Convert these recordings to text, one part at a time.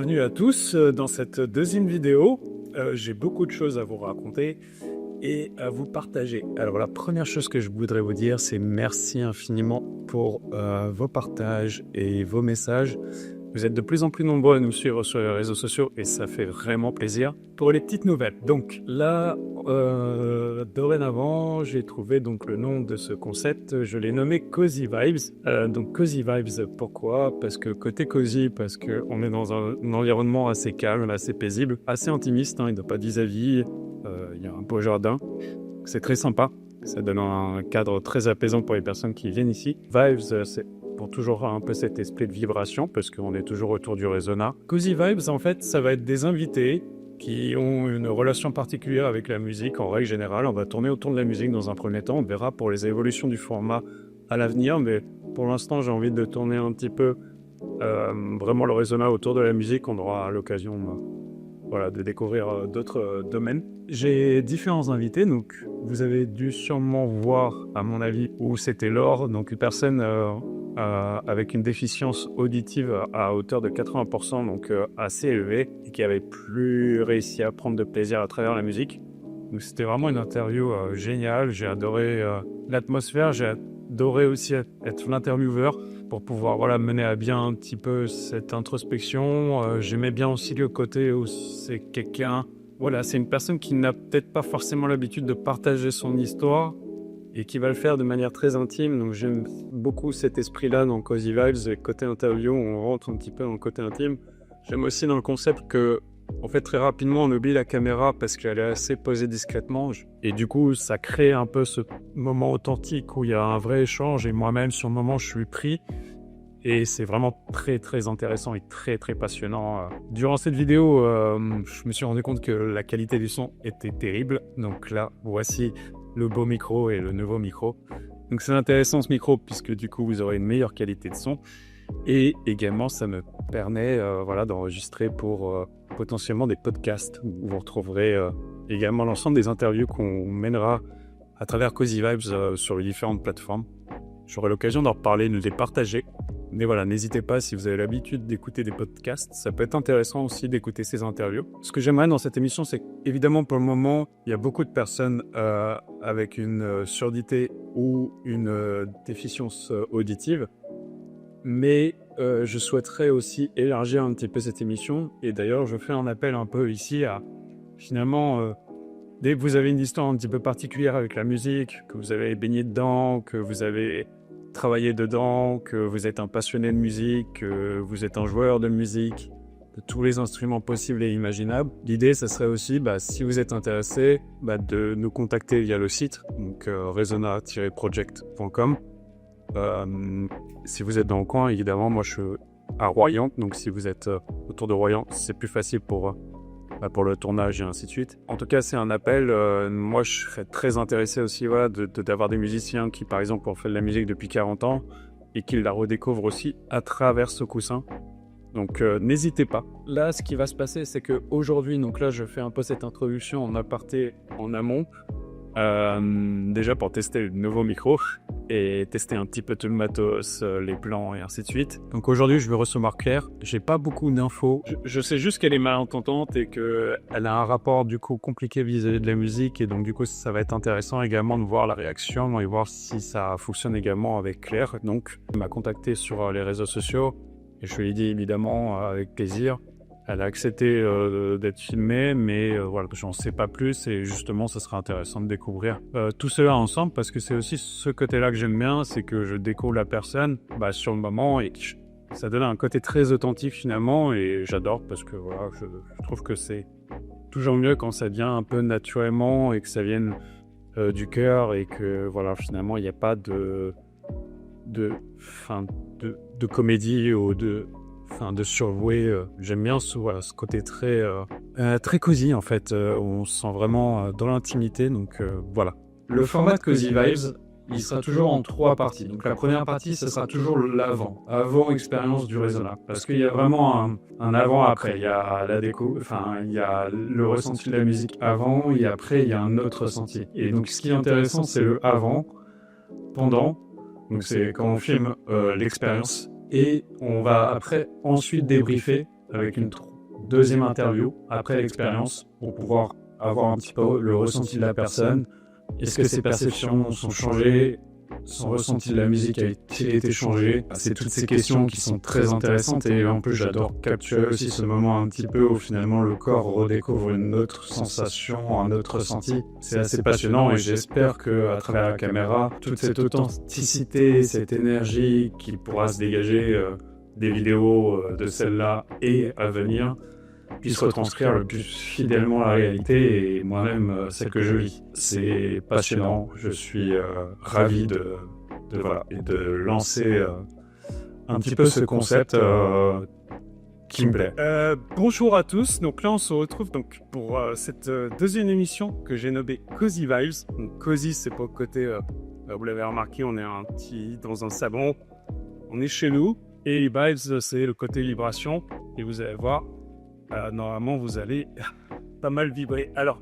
bienvenue à tous dans cette deuxième vidéo. J'ai beaucoup de choses à vous raconter et à vous partager. Alors la première chose que je voudrais vous dire, c'est merci infiniment pour vos partages et vos messages. Vous êtes de plus en plus nombreux à nous suivre sur les réseaux sociaux et ça fait vraiment plaisir. Pour les petites nouvelles, donc là, dorénavant, j'ai trouvé donc le nom de ce concept, je l'ai nommé Cozy Vibes. Donc Cozy Vibes, pourquoi? Parce que côté cozy, parce qu'on est dans un environnement assez calme, assez paisible, assez intimiste, hein, il n'y a pas de vis-à-vis, il y a un beau jardin, c'est très sympa. Ça donne un cadre très apaisant pour les personnes qui viennent ici. Vibes, c'est pour toujours un peu cet esprit de vibration, parce qu'on est toujours autour du résonat. Cozy Vibes, en fait, ça va être des invités qui ont une relation particulière avec la musique, en règle générale. On va tourner autour de la musique dans un premier temps. On verra pour les évolutions du format à l'avenir, mais pour l'instant, j'ai envie de tourner un petit peu vraiment le résonat autour de la musique. On aura l'occasion de découvrir d'autres domaines. J'ai différents invités, donc vous avez dû sûrement voir, à mon avis, où c'était Laure, donc une personne avec une déficience auditive à hauteur de 80%, donc assez élevée, et qui avait plus réussi à prendre de plaisir à travers la musique. Donc c'était vraiment une interview géniale, j'ai adoré l'atmosphère, j'ai adoré aussi être l'intervieweur pour pouvoir mener à bien un petit peu cette introspection. J'aimais bien aussi le côté où c'est quelqu'un, c'est une personne qui n'a peut-être pas forcément l'habitude de partager son histoire et qui va le faire de manière très intime. Donc j'aime beaucoup cet esprit-là dans Cozy Vibes, côté interview, on rentre un petit peu dans le côté intime. J'aime aussi dans le concept que, en fait, très rapidement, on oublie la caméra parce qu'elle est assez posée discrètement. Et du coup, ça crée un peu ce moment authentique où il y a un vrai échange. Et moi-même, sur le moment, je suis pris. Et c'est vraiment très, très intéressant et très, très passionnant. Durant cette vidéo, je me suis rendu compte que la qualité du son était terrible. Donc là, voici le beau micro et le nouveau micro. Donc c'est intéressant ce micro puisque du coup, vous aurez une meilleure qualité de son. Et également, ça me permet d'enregistrer pour potentiellement des podcasts où vous retrouverez également l'ensemble des interviews qu'on mènera à travers Cozy Vibes sur les différentes plateformes. J'aurai l'occasion d'en reparler, de les partager. Mais voilà, n'hésitez pas, si vous avez l'habitude d'écouter des podcasts, ça peut être intéressant aussi d'écouter ces interviews. Ce que j'aimerais dans cette émission, c'est qu'évidemment, pour le moment, il y a beaucoup de personnes avec une surdité ou une déficience auditive. Mais je souhaiterais aussi élargir un petit peu cette émission. Et d'ailleurs, je fais un appel un peu ici à, finalement, dès que vous avez une histoire un petit peu particulière avec la musique, que vous avez baigné dedans, que vous avez travaillé dedans, que vous êtes un passionné de musique, que vous êtes un joueur de musique, de tous les instruments possibles et imaginables. L'idée, ça serait aussi, si vous êtes intéressé, de nous contacter via le site, donc resona-project.com. Si vous êtes dans le coin, évidemment, moi je suis à Royan, donc si vous êtes autour de Royan, c'est plus facile pour le tournage et ainsi de suite. En tout cas, c'est un appel. Moi, je serais très intéressé aussi d'avoir des musiciens qui, par exemple, ont fait de la musique depuis 40 ans et qui la redécouvrent aussi à travers ce coussin. Donc, n'hésitez pas. Là, ce qui va se passer, c'est qu'aujourd'hui, donc là, je fais un peu cette introduction en aparté, en amont. Déjà pour tester le nouveau micro et tester un petit peu tout le matos, les plans et ainsi de suite. Donc aujourd'hui je vais recevoir Claire, j'ai pas beaucoup d'infos, je sais juste qu'elle est malentendante et qu'elle a un rapport du coup compliqué vis-à-vis de la musique et donc du coup ça va être intéressant également de voir la réaction et voir si ça fonctionne également avec Claire. Donc elle m'a contacté sur les réseaux sociaux et je lui ai dit évidemment avec plaisir. Elle a accepté d'être filmée, mais j'en sais pas plus et justement, ça sera intéressant de découvrir tout cela ensemble parce que c'est aussi ce côté-là que j'aime bien, c'est que je découvre la personne sur le moment et ça donne un côté très authentique finalement et j'adore parce que je trouve que c'est toujours mieux quand ça vient un peu naturellement et que ça vienne du cœur et que finalement, il n'y a pas de comédie ou de surjouer. J'aime bien ce côté très cosy en fait, où on se sent vraiment dans l'intimité. Donc voilà. Le format de Cozy Vibes, il sera toujours en 3 parties. Donc la première partie, ce sera toujours avant expérience du résonat. Parce qu'il y a vraiment un avant-après. Il y a la déco, il y a le ressenti de la musique avant et après il y a un autre ressenti. Et donc ce qui est intéressant, c'est le avant, pendant. Donc c'est quand on filme l'expérience. Et on va après ensuite débriefer avec une deuxième interview après l'expérience pour pouvoir avoir un petit peu le ressenti de la personne. Est-ce que ses perceptions sont changées? Son ressenti de la musique a-t-il été changé? C'est toutes ces questions qui sont très intéressantes et en plus j'adore capturer aussi ce moment un petit peu où finalement le corps redécouvre une autre sensation, un autre ressenti. C'est assez passionnant et j'espère qu'à travers la caméra, toute cette authenticité, cette énergie qui pourra se dégager des vidéos de celle-là et à venir puisse retranscrire le plus fidèlement la réalité et moi-même celle que je vis. C'est passionnant, je suis ravi de lancer un petit peu ce concept qui me plaît. Bonjour à tous, donc là on se retrouve donc pour cette deuxième émission que j'ai nommée Cozy Vibes. Donc Cozy, c'est pas le côté, vous l'avez remarqué, on est dans un salon, on est chez nous, et les Vibes c'est le côté vibration, et vous allez voir, normalement vous allez pas mal vibrer. Alors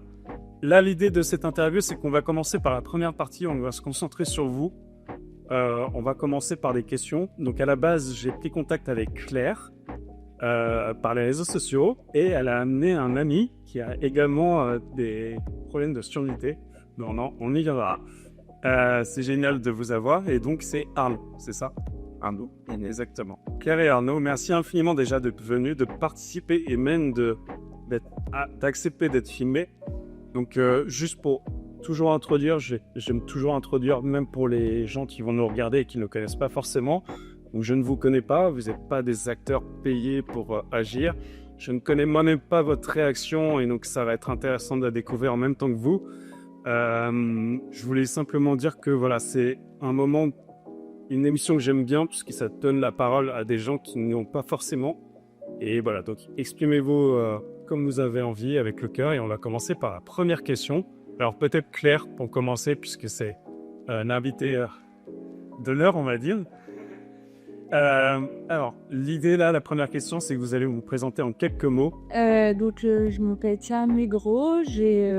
là l'idée de cette interview c'est qu'on va commencer par la première partie, on va se concentrer sur vous. On va commencer par des questions. Donc à la base j'ai pris contact avec Claire par les réseaux sociaux et elle a amené un ami qui a également des problèmes de surdité. Non, on y viendra. C'est génial de vous avoir et donc c'est Arnaud, c'est ça? Arnaud, exactement. Claire et Arnaud, merci infiniment déjà d'être venus, de participer et même d'accepter d'être filmés. Donc juste pour toujours introduire, j'aime toujours introduire même pour les gens qui vont nous regarder et qui ne connaissent pas forcément. Donc je ne vous connais pas, vous n'êtes pas des acteurs payés pour agir. Je ne connais moi-même pas votre réaction et donc ça va être intéressant de la découvrir en même temps que vous. Je voulais simplement dire que voilà, c'est un moment, une émission que j'aime bien puisque ça donne la parole à des gens qui n'ont pas forcément. Et voilà, donc exprimez-vous comme vous avez envie avec le cœur et on va commencer par la première question. Alors peut-être Claire pour commencer puisque c'est un invité d'honneur on va dire. Alors l'idée là, la première question c'est que vous allez vous présenter en quelques mots. Je m'appelle Tia Mégro, j'ai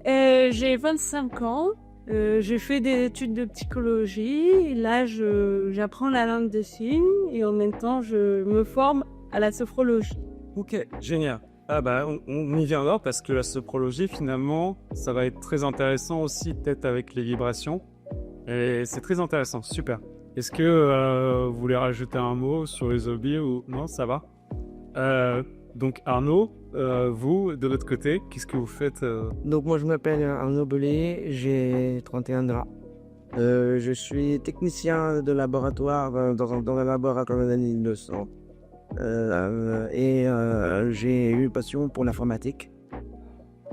25 ans. J'ai fait des études de psychologie. Et là, j'apprends la langue des signes et en même temps, je me forme à la sophrologie. Ok, génial. Ah bah, on y viendra parce que la sophrologie, finalement, ça va être très intéressant aussi, peut-être avec les vibrations. Et c'est très intéressant, super. Est-ce que vous voulez rajouter un mot sur les hobbies ou non, ça va? Donc Arnaud, vous, de l'autre côté, qu'est-ce que vous faites Donc moi je m'appelle Arnaud Belé, j'ai 31 ans. Je suis technicien de laboratoire dans un laboratoire d'analyse de sang. J'ai eu une passion pour l'informatique.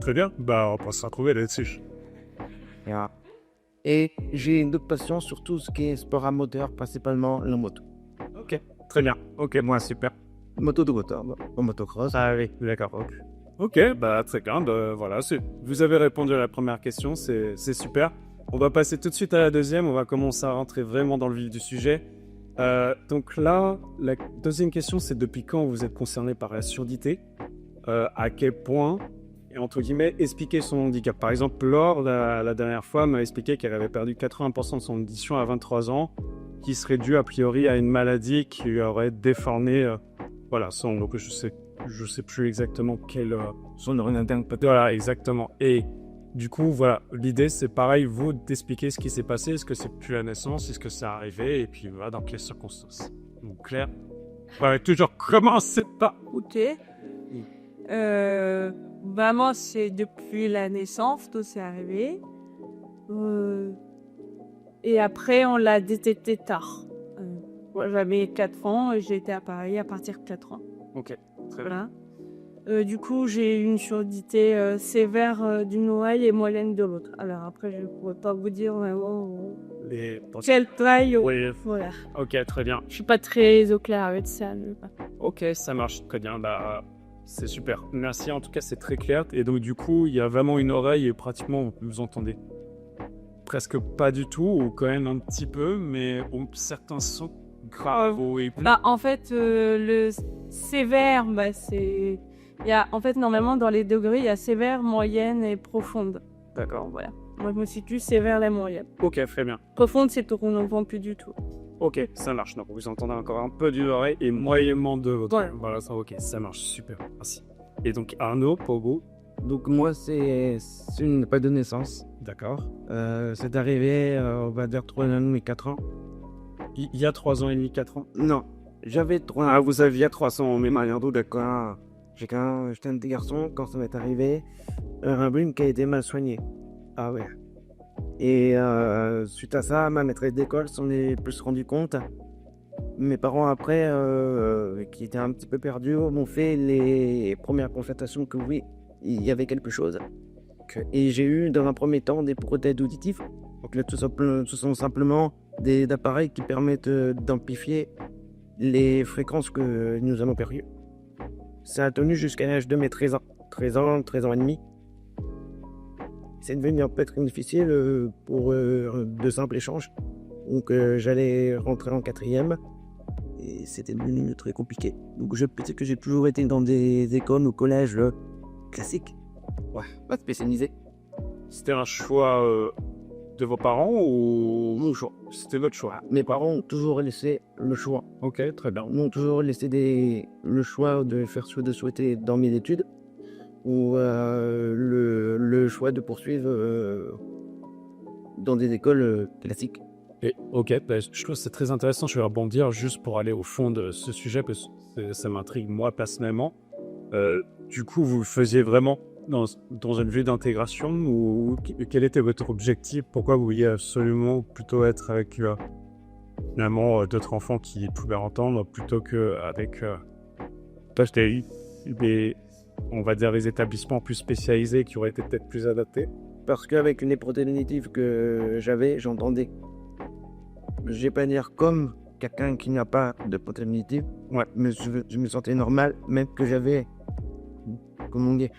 Très bien, bah on va se retrouver là-dessus. Et j'ai une autre passion sur tout ce qui est sport à moteur, principalement la moto. Ok, très bien, ok, moi super. Moto de moteur, motocross. Ah oui, d'accord, ok. Ok, bah très bien, voilà, vous avez répondu à la première question, c'est super. On va passer tout de suite à la deuxième, on va commencer à rentrer vraiment dans le vif du sujet. Donc là, la deuxième question, c'est depuis quand vous êtes concerné par la surdité? À quel point, et entre guillemets, expliquer son handicap. Par exemple, Laure, la dernière fois, m'a expliqué qu'elle avait perdu 80% de son audition à 23 ans, qui serait dû a priori à une maladie qui lui aurait déformé voilà, donc je sais plus exactement quelle Son oreille interne peut-être. Voilà, exactement. Et du coup, voilà, l'idée c'est pareil, vous d'expliquer ce qui s'est passé, est-ce que c'est plus la naissance, est-ce que c'est arrivé, et puis voilà, dans quelles circonstances. Donc Claire, on va toujours commencer par. Ok. Moi, c'est depuis la naissance, tout s'est arrivé. Et après, on l'a détecté tard. J'avais 4 ans et j'ai été à Paris à partir de 4 ans. Ok, très bien. Voilà. Du coup, j'ai eu une surdité sévère d'une oreille et moyenne de l'autre. Alors après, je ne pourrais pas vous dire vraiment quelle taille. Oui. Voilà. Ok, très bien. Je suis pas très au clair avec ça. Ok, ça marche très bien. Bah, c'est super. Merci, en tout cas, c'est très clair. Et donc, du coup, il y a vraiment une oreille et pratiquement, vous entendez presque pas du tout, ou quand même un petit peu, mais certains sons graves. En fait, le sévère, c'est... En fait, normalement, dans les degrés, il y a sévère, moyenne et profonde. D'accord. Voilà. Moi, je me situe sévère, la moyenne. Ok, très bien. Profonde, c'est tout qu'on n'entend plus du tout. Ok, ça marche. Donc, vous entendez encore un peu d'une oreille et moyennement de l'autre. Ouais. Voilà, ça, ok, ça marche. Super, merci. Et donc Arnaud, pour vous? Donc moi, c'est une pas de naissance. D'accord. C'est arrivé, on va dire 3 ans et 4 ans. Il y a 3 ans et demi, 4 ans? Non, j'avais 3 ans. Ah, vous saviez 300, mais Mariando, d'accord. J'étais un petit garçon quand ça m'est arrivé. Un rhume qui a été mal soigné. Ah ouais. Et suite à ça, ma maîtresse d'école s'en est plus rendu compte. Mes parents, après, qui étaient un petit peu perdus, m'ont fait les premières constatations que oui, il y avait quelque chose. Et j'ai eu, dans un premier temps, des prothèses auditives. Donc là, ce sont simplement des appareils qui permettent d'amplifier les fréquences que nous avons perdues. Ça a tenu jusqu'à l'âge de mes 13 ans. 13 ans et demi. C'est devenu un peu très difficile pour de simples échanges. Donc j'allais rentrer en 4e et c'était devenu très compliqué. Donc je sais que j'ai toujours été dans des écoles ou collèges classiques. Ouais, pas spécialisés. C'était un choix de vos parents ou Mon choix. c'était votre choix? Mes parents ont toujours laissé le choix. Ok, très bien. Ils m'ont toujours laissé le choix de faire ce de souhaiter dans mes études ou le choix de poursuivre dans des écoles classiques. Et, ok, bah, je trouve que c'est très intéressant. Je vais rebondir juste pour aller au fond de ce sujet parce que ça m'intrigue moi personnellement. Du coup, vous le faisiez vraiment dans une vue d'intégration ou quel était votre objectif? Pourquoi vous vouliez absolument plutôt être avec finalement d'autres enfants qui pouvaient entendre plutôt qu'avec on va dire les établissements plus spécialisés qui auraient été peut-être plus adaptés? Parce qu'avec une prothèse auditive que j'avais, j'entendais. Je vais pas dire comme quelqu'un qui n'a pas de prothèse auditive. Ouais, mais je me sentais normal, même que j'avais, comment on dit,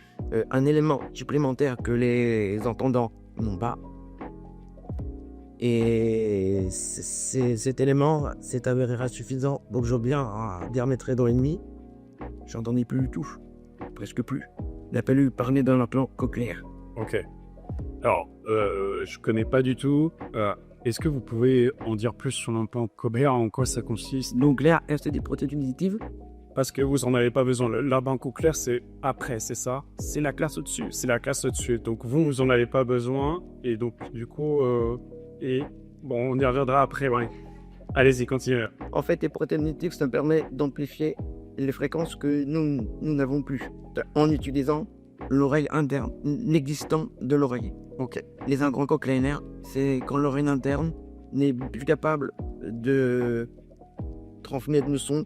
un élément supplémentaire que les entendants n'ont pas. Et cet élément s'est avéré insuffisant. Donc je viens à mes 13 ans et demi, j'entendais plus du tout, presque plus. Il a fallu parler d'un implant cochléaire. Ok. Alors, je connais pas du tout. Est-ce que vous pouvez en dire plus sur l'implant cochléaire, en quoi ça consiste? Donc là, c'est des prothèses auditives. Parce que vous en avez pas besoin. L'implant cochléaire, c'est après, c'est ça? C'est la classe au-dessus. C'est la classe au-dessus. Donc vous en avez pas besoin. Et donc, du coup, bon, on y reviendra après, ouais. Allez-y, continuez. En fait, les prothèses auditives, ça permet d'amplifier les fréquences que nous n'avons plus en utilisant l'oreille interne, l'existant de l'oreille. Ok. Les implants cochléaires, c'est quand l'oreille interne n'est plus capable de transmettre le son,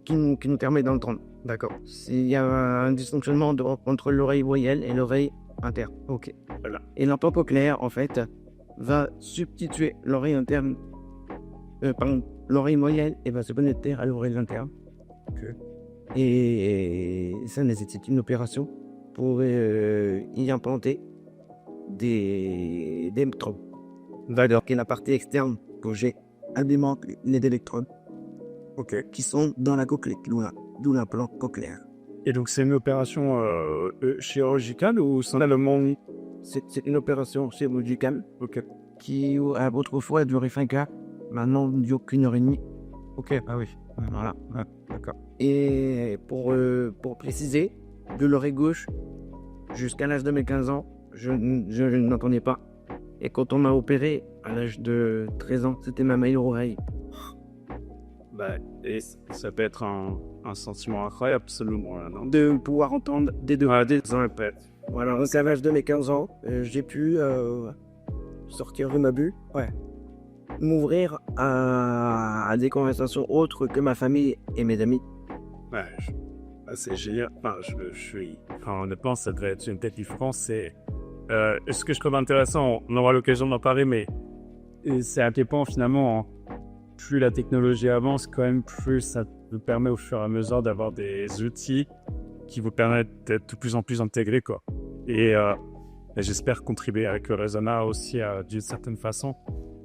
qui nous permet d'entendre. D'accord. Il y a un dysfonctionnement entre l'oreille voyelle et l'oreille interne. Ok. Voilà. Et l'implant cochléaire, en fait, va substituer l'oreille interne, l'oreille moyenne, et va se connecter à l'oreille interne. Okay. Et ça nécessite une opération pour y implanter des électrodes. D'accord. Qui est la partie externe que j'ai alimente les électrodes. Ok. Qui sont dans la cochlée, d'où l'implant cochléaire. Et donc c'est une opération chirurgicale ou seulement? C'est une opération chirurgicale, okay, qui a autrefois duré 5 heures, maintenant ne dure qu'une heure et demie. Ok, ah oui, voilà, ouais, d'accord. Et pour préciser, de l'oreille gauche jusqu'à l'âge de mes 15 ans, je n'entendais pas. Et quand on m'a opéré à l'âge de 13 ans, c'était ma meilleure oreille. Bah, et ça peut être un sentiment incroyable, absolument, non? De pouvoir entendre des deux impètes. Voilà, donc à l'âge de mes 15 ans, j'ai pu sortir de ma bulle, ouais, m'ouvrir à des conversations autres que ma famille et mes amis. Ouais, c'est génial. Enfin, honnêtement, ça devrait être une tête différente. Ce que je trouve intéressant, on aura l'occasion d'en parler, mais c'est à quel point finalement, plus la technologie avance, quand même, plus ça vous permet au fur et à mesure d'avoir des outils qui vous permettent d'être de plus en plus intégrés, quoi. Et j'espère contribuer avec le Resona aussi d'une certaine façon.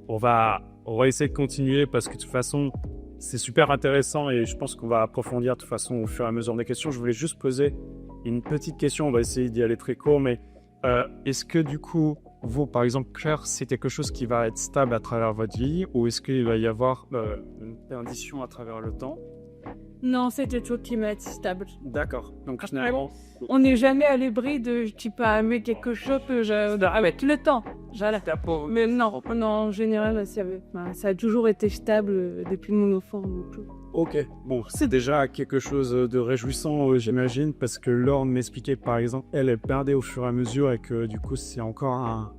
On va essayer de continuer parce que de toute façon, c'est super intéressant et je pense qu'on va approfondir de toute façon au fur et à mesure des questions. Je voulais juste poser une petite question, on va essayer d'y aller très court, mais est-ce que du coup, vous, par exemple, Claire, c'est quelque chose qui va être stable à travers votre vie ou est-ce qu'il va y avoir une perdition à travers le temps? Non, c'était toujours climatisé stable. D'accord. Donc finalement, On n'est jamais à l'abri de je dis pas mais quelque chose que ah ouais, tout le temps. J'allais. Mais non, en général, ça a toujours été stable depuis mon enfant. Donc. ok. Bon, c'est déjà quelque chose de réjouissant, j'imagine, parce que Laure m'expliquait par exemple, elle perdait au fur et à mesure et que du coup, c'est encore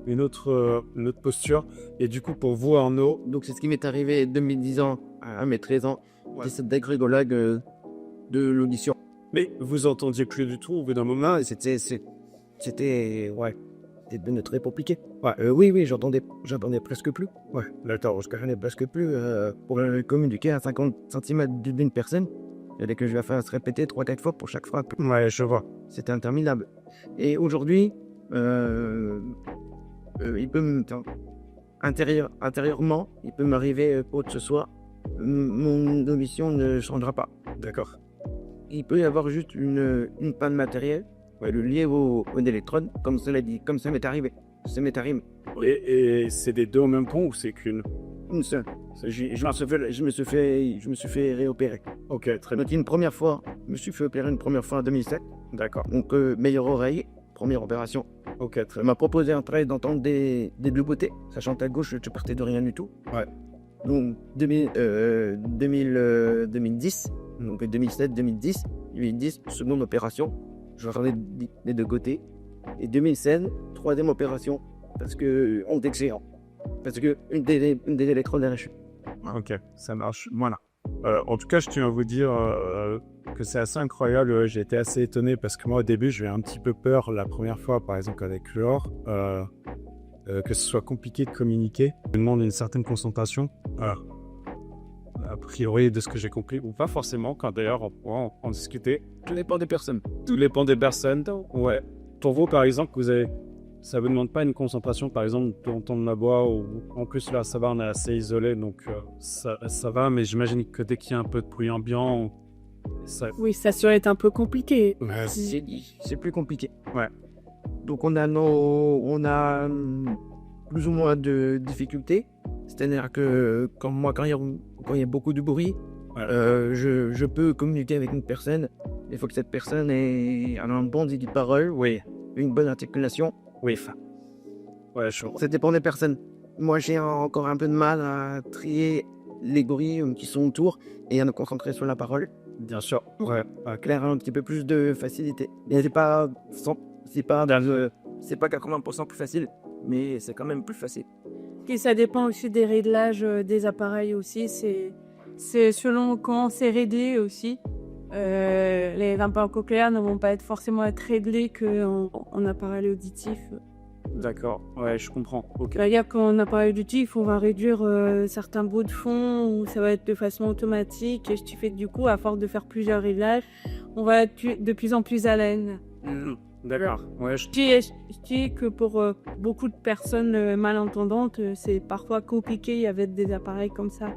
une autre posture. Et du coup, pour vous, Arnaud, Donc c'est ce qui m'est arrivé 2010 ans à mes 13 ans. C'est cette dégrégolade de l'audition. mais vous entendiez plus du tout au bout d'un moment. Non, c'était très compliqué. Oui, j'entendais presque plus. Ouais, d'accord, je comprenais presque plus. Pour communiquer à 50 cm d'une personne, il fallait que je la fasse répéter 3-4 fois pour chaque phrase. Ouais, je vois. C'était interminable. Et aujourd'hui, il peut intérieurement, il peut m'arriver quoi que ce soit. Mon audition ne changera pas. D'accord. Il peut y avoir juste une panne matérielle, le lié au électrode, comme ça m'est arrivé. Ça m'est arrivé Et c'est des deux en même temps ou c'est qu'une? une seule. Je me suis fait réopérer. Ok, très bien. Donc une première fois, je me suis fait opérer une première fois en 2007. D'accord. Donc meilleure oreille, première opération. Ok, très Elle m'a proposé après d'entendre des deux beautés, sachant qu'à gauche, je partais de rien du tout. Ouais. Donc 2010, donc 2007-2010, seconde opération, j'entendais des deux côtés. Et 2016, troisième opération, parce que on était excellent. Parce que une des électrodes est lâchée. Ok, ça marche. Voilà. En tout cas, je tiens à vous dire que c'est assez incroyable. J'ai été assez étonné parce que moi, au début, j'ai eu un petit peu peur la première fois, par exemple, avec Laure, que ce soit compliqué de communiquer. Ça demande une certaine concentration. A priori, de ce que j'ai compris, ou pas forcément, quand d'ailleurs, on pourra en discuter. Tout dépend des personnes. Tout dépend des personnes. Ouais. Pour vous, par exemple, ça vous demande pas une concentration, par exemple, d'entendre la voix, ou en plus là, ça va, on est assez isolé, donc ça va, mais j'imagine que dès qu'il y a un peu de bruit ambiant, ça... Oui, ça serait être un peu compliqué. Ouais, C'est plus compliqué. Ouais. Donc on a plus ou moins de difficultés. C'est-à-dire que quand il y a beaucoup de bruit, Ouais. je peux communiquer avec une personne. Il faut que cette personne ait un bon débit de parole, Oui, une bonne articulation. oui. Ouais, Ça dépend des personnes. Moi, j'ai encore un peu de mal à trier les bruits qui sont autour et à me concentrer sur la parole. bien sûr. Ouais. Claire a un petit peu plus de facilité. Mais c'est pas 80% plus facile, mais c'est quand même plus facile. Et ça dépend aussi des réglages des appareils aussi. C'est selon comment c'est réglé aussi. Les implants cochléaires ne vont pas forcément être réglés qu'en appareil auditif. D'accord. Ouais, je comprends. Ok. C'est-à-dire qu'en appareil auditif, on va réduire certains bruits de fond, ou ça va être de façon automatique. Et ce qui fait que du coup, à force de faire plusieurs réglages, on va être de plus en plus à l'aise. D'accord. Ouais, Je dis que pour beaucoup de personnes malentendantes, c'est parfois compliqué avec des appareils comme ça.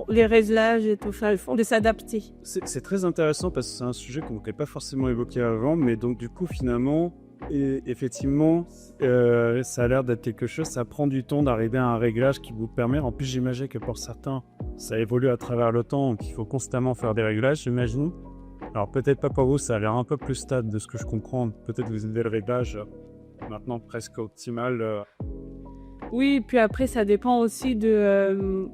Les réglages et tout ça, le font de s'adapter. c'est très intéressant parce que c'est un sujet qu'on n'avait pas forcément évoqué avant, mais donc du coup, finalement, effectivement, ça a l'air d'être quelque chose, ça prend du temps d'arriver à un réglage qui vous permet, en plus j'imagine que pour certains, ça évolue à travers le temps, donc il faut constamment faire des réglages, j'imagine. Alors peut-être pas pour vous, ça a l'air un peu plus stable de ce que je comprends, peut-être vous avez le réglage maintenant presque optimal. Oui, puis après, ça dépend aussi de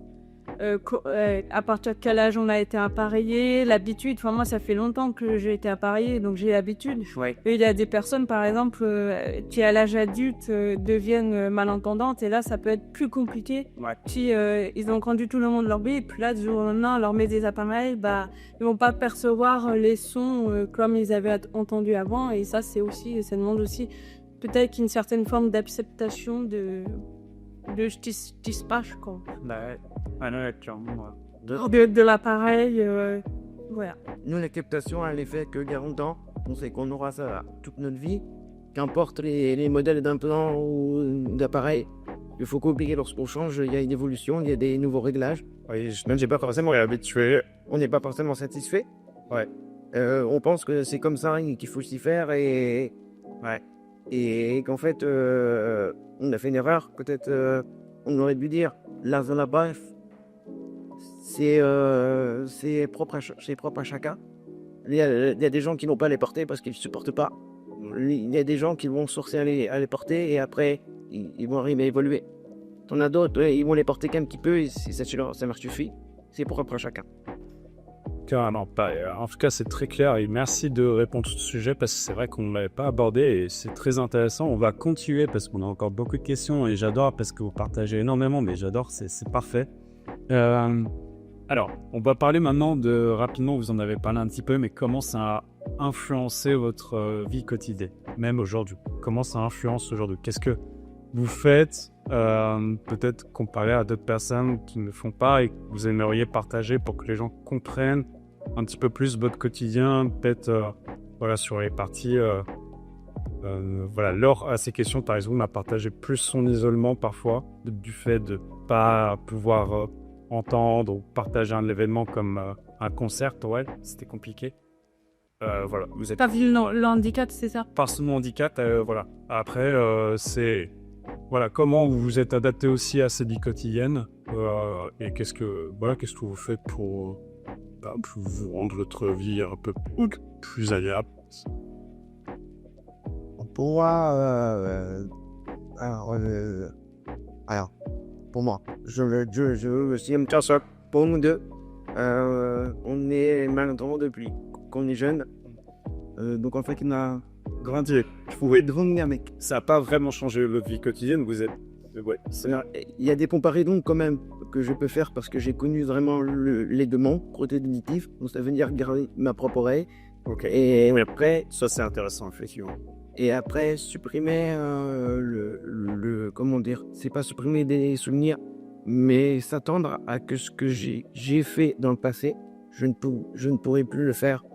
à partir de quel âge on a été appareillé, l'habitude. Enfin, moi, ça fait longtemps que j'ai été appareillé, donc j'ai l'habitude. Ouais. Et il y a des personnes, par exemple, qui à l'âge adulte deviennent malentendantes, et là, ça peut être plus compliqué. Ouais. Si ils ont entendu tout le monde leur bruit, et puis là, du jour au lendemain, on leur met des appareils, ils vont pas percevoir les sons comme ils avaient entendu avant, et ça, ça demande aussi peut-être une certaine forme d'acceptation de ce qui se passe, quoi. De l'appareil, voilà. Nous, l'acceptation, elle est faite que 40 ans. On sait qu'on aura ça toute notre vie. Qu'importe les modèles d'implants ou d'appareils, il faut qu'oublier lorsqu'on change, il y a une évolution, il y a des nouveaux réglages. Oui, même j'ai pas forcément habitué. On n'est pas forcément satisfait. Ouais. On pense que c'est comme ça qu'il faut s'y faire et qu'en fait, on a fait une erreur. Peut-être on aurait dû dire là-bas, c'est propre à chacun. Il y a des gens qui n'ont pas à les porter parce qu'ils ne supportent pas. Il y a des gens qui vont sourcer à les porter et après, ils vont arriver à évoluer. T'en as d'autres, ils vont les porter qu'un petit peu et si ça leur suffit. C'est propre à chacun. Carrément pas. En tout cas, c'est très clair et merci de répondre sur ce sujet parce que c'est vrai qu'on ne l'avait pas abordé et c'est très intéressant. On va continuer parce qu'on a encore beaucoup de questions et j'adore parce que vous partagez énormément, mais j'adore, c'est parfait. Alors, on va parler maintenant rapidement, vous en avez parlé un petit peu, mais comment ça a influencé votre vie quotidienne, même aujourd'hui. Comment ça influence aujourd'hui? Qu'est-ce que vous faites, peut-être comparé à d'autres personnes qui ne le font pas et que vous aimeriez partager pour que les gens comprennent un petit peu plus votre quotidien, peut-être voilà, sur les parties. Voilà, Laure, à ces questions, par exemple, m'a partagé plus son isolement parfois, du fait de ne pas pouvoir entendre ou partager un événement comme un concert pour elle. C'était compliqué. Voilà, vous êtes T'as vu le handicap, c'est ça? par son handicap, voilà. Après, c'est voilà, comment vous vous êtes adapté aussi à cette vie quotidienne et qu'est-ce que vous faites pour vous rendre votre vie un peu plus agréable. Pour moi, alors, pour moi, je suis un petit choc pour nous deux. On est maintenant depuis qu'on est jeune. Donc en fait, il a Grandi, trouvé devant nous, mec. ça n'a pas vraiment changé votre vie quotidienne, vous êtes... Ouais, Il y a des comparaisons quand même que je peux faire parce que j'ai connu vraiment les deux mondes, côté auditif. Donc ça veut dire garder ma propre oreille. ok. Et après, Ça, c'est intéressant, effectivement. Et après, supprimer comment dire, c'est pas supprimer des souvenirs, mais s'attendre à que ce que j'ai fait dans le passé, je ne pourrai plus le faire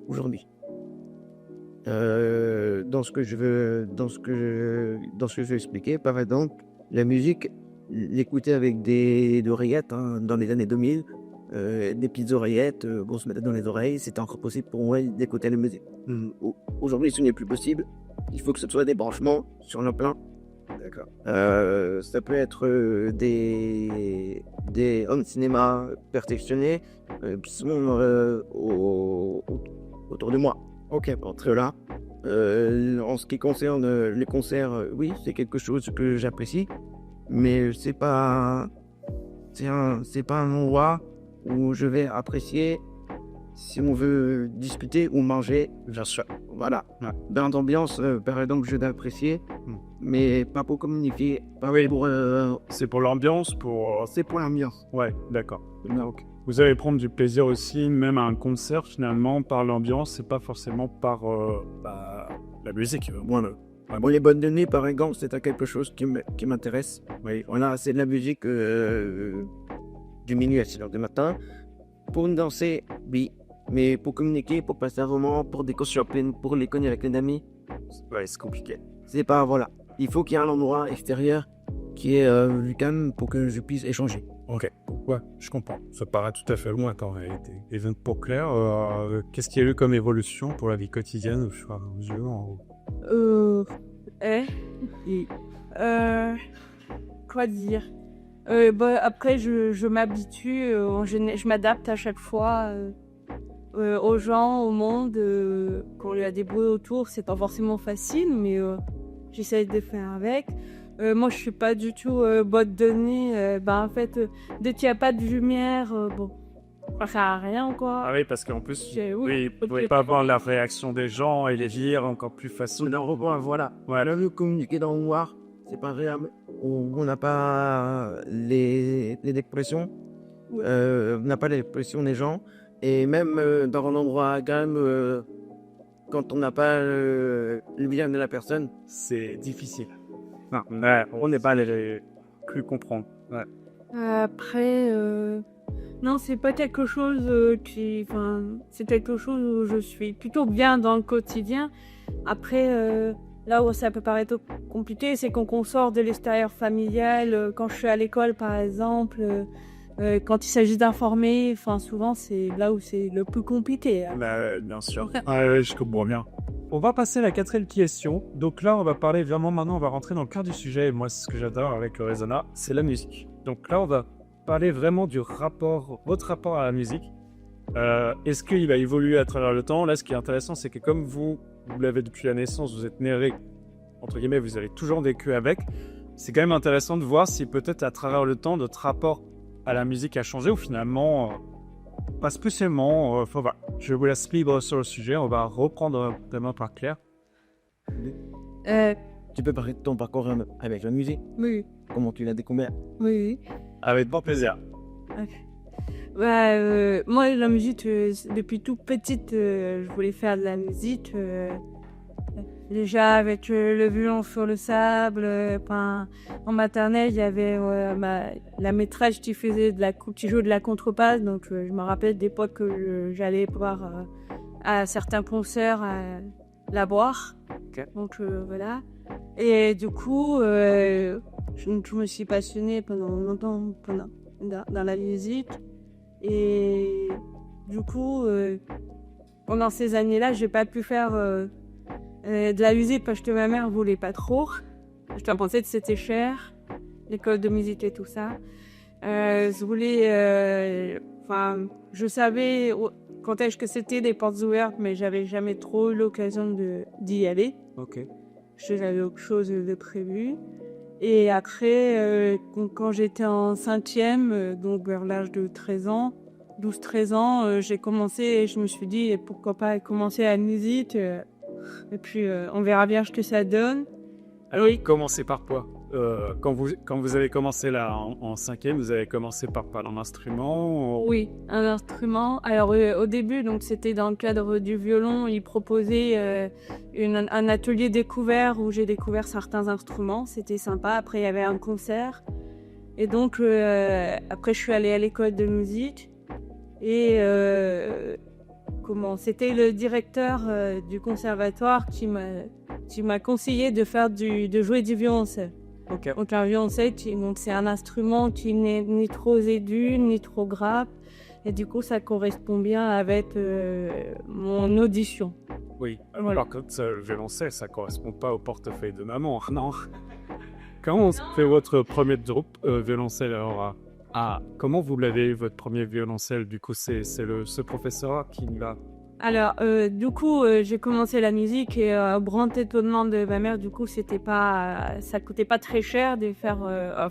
aujourd'hui. Dans ce que je veux expliquer, par exemple, la musique, l'écouter avec des oreillettes dans les années 2000, des petites oreillettes qu'on se mettait dans les oreilles, c'était encore possible pour moi d'écouter la musique. Aujourd'hui, ce n'est plus possible. Il faut que ce soit des branchements sur le plein. D'accord. Ça peut être des home cinéma perfectionnés qui sont autour de moi. Ok. Entre là. En ce qui concerne les concerts, oui, c'est quelque chose que j'apprécie, mais c'est pas un endroit où je vais apprécier si on veut discuter ou manger. Bien sûr. Voilà. Ouais. Dans l'ambiance, par exemple, je vais apprécier, mais pas pour communiquer. Pas Oui. pour. C'est pour l'ambiance, pour... C'est pour l'ambiance. Ouais, d'accord. Ok. Vous allez prendre du plaisir aussi, même à un concert, finalement, par l'ambiance, c'est pas forcément par la musique. Moi, Bon, les bonnes données, par exemple, c'est quelque chose qui m'intéresse. Oui, voilà, c'est de la musique du minuit à 6h du matin. Pour danser, oui, mais pour communiquer, pour passer un moment, pour des courses shopping, pour les cogner avec les amis, ouais, c'est compliqué. c'est pas, voilà. Il faut qu'il y ait un endroit extérieur qui est du calme pour que je puisse échanger. Ok, ouais, je comprends. Ça paraît tout à fait lointain en réalité. Et donc, pour Claire, qu'est-ce qu'il y a eu comme évolution pour la vie quotidienne au fur et à mesure Quoi dire? Après, je m'habitue, je m'adapte à chaque fois aux gens, au monde. Quand il y a des bruits autour, c'est pas forcément facile, mais j'essaie de faire avec. Moi, je suis pas du tout boîte de nuit. En fait, dès qu'il n'y a pas de lumière, ça sert à rien, quoi. Ah oui, parce qu'en plus, Oui, vous pouvez pas voir la réaction des gens et les lire encore plus facilement. Voilà. Ouais. Là, le communiquer dans le noir, c'est pas agréable. On n'a pas les expressions. Ouais. On n'a pas l'expression des gens. Et même dans un endroit calme, quand on n'a pas le visage de la personne, C'est difficile. Non, ouais, on n'est pas allé plus comprendre. Ouais. Après, non, c'est pas quelque chose c'est quelque chose où je suis plutôt bien dans le quotidien. Après, là où ça peut paraître compliqué, c'est quand on sort de l'extérieur familial, quand je suis à l'école par exemple, quand il s'agit d'informer, souvent c'est là où c'est le plus compliqué. Bien sûr. Ouais, je comprends bien. On va passer à la 4e question. Donc là, on va parler vraiment maintenant, on va rentrer dans le cœur du sujet. Et moi, c'est ce que j'adore avec le Resona, c'est la musique. Donc là, on va parler vraiment du votre rapport à la musique. Est-ce qu'il a évolué à travers le temps? Là, ce qui est intéressant, c'est que comme vous l'avez depuis la naissance, vous êtes né, entre guillemets, vous avez toujours vécu avec. C'est quand même intéressant de voir si peut-être à travers le temps, notre rapport à la musique a changé ou finalement, pas spécialement. Enfin, voilà. Je vous laisse libre sur le sujet. On va reprendre demain par Claire. Tu peux parler de ton parcours avec la musique? Oui, Comment tu l'as découvert? oui. Avec grand plaisir. Moi, la musique, depuis toute petite, je voulais faire de la musique. Déjà avec le violon sur le sable. En maternelle, il y avait la maîtresse qui qui jouait de la contrebasse. Donc, je me rappelle d'époque que j'allais voir à certains concerts la boire. Ok. Donc, voilà. Et du coup, je me suis passionnée pendant longtemps dans la musique. Et du coup, pendant ces années-là, j'ai pas pu faire de la musique parce que ma mère voulait pas trop. Je pensais que c'était cher, l'école de musique et tout ça. Je voulais, je savais quand est-ce que c'était des portes ouvertes, mais j'avais jamais trop eu l'occasion d'y aller. Ok. J'avais autre chose de prévu. Et après, quand j'étais en 5e, donc vers l'âge de 12-13 ans, j'ai commencé et je me suis dit pourquoi pas commencer la musique. Et puis on verra bien ce que ça donne. Alors, commencez par quoi? Quand vous avez commencé là en 5e, vous avez commencé par un instrument? Oui, un instrument. Alors au début, donc c'était dans le cadre du violon, ils proposaient un atelier découvert où j'ai découvert certains instruments. C'était sympa. Après, il y avait un concert. Et donc après, je suis allée à l'école de musique. Et c'était le directeur du conservatoire qui m'a conseillé de jouer du violoncelle. Ok. Donc un violoncelle, c'est un instrument qui n'est ni trop aigu, ni trop grave. Et du coup, ça correspond bien avec mon audition. Oui. Voilà. Par contre, le violoncelle, ça correspond pas au portefeuille de maman, non? Comment fait votre premier groupe violoncelle alors comment vous l'avez eu, votre premier violoncelle? Du coup, c'est ce professeur qui l'a. Alors, du coup, j'ai commencé la musique et au grand étonnement de ma mère, du coup, ça coûtait pas très cher de faire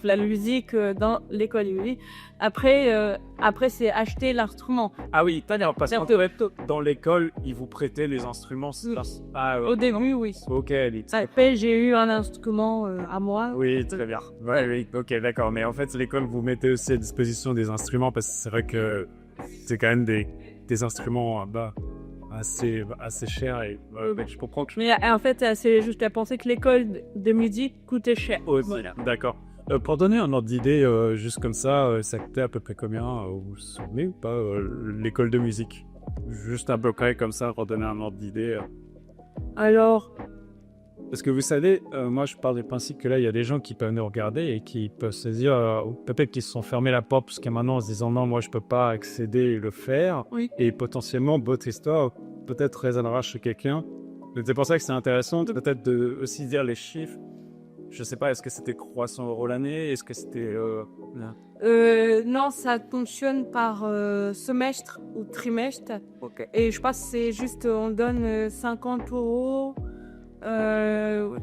la musique dans l'école de musique. Après, c'est acheter l'instrument. Ah oui, parce C'est un qu'en peu fait, dans l'école, ils vous prêtaient les instruments. Au début, oui. Ok, Elite. Après, j'ai eu un instrument à moi. Oui, très bien. Ouais, oui, ok, d'accord. Mais en fait, l'école vous mettez aussi à disposition des instruments parce que c'est vrai que c'est quand même des instruments assez chers et je comprends que. Mais en fait, c'est juste à penser que l'école de musique coûtait cher. Aussi, Voilà. d'accord. Pour donner un ordre d'idée, juste comme ça coûtait à peu près combien? Vous vous souvenez ou pas l'école de musique? Juste à peu près comme ça, redonner un ordre d'idée. Alors, Parce que vous savez, moi je pars du principe que là il y a des gens qui peuvent nous regarder et qui peuvent se dire, peut-être qu'ils se sont fermés la porte jusqu'à maintenant en se disant non, moi je peux pas accéder et le faire. oui. Et potentiellement, votre histoire peut-être résonnera chez quelqu'un. Donc, c'est pour ça que c'est intéressant peut-être de aussi dire les chiffres. Je sais pas, est-ce que c'était 300 € l'année? Est-ce que c'était. Non, ça fonctionne par semestre ou trimestre. Ok. Et je pense que c'est juste, on donne 50 €.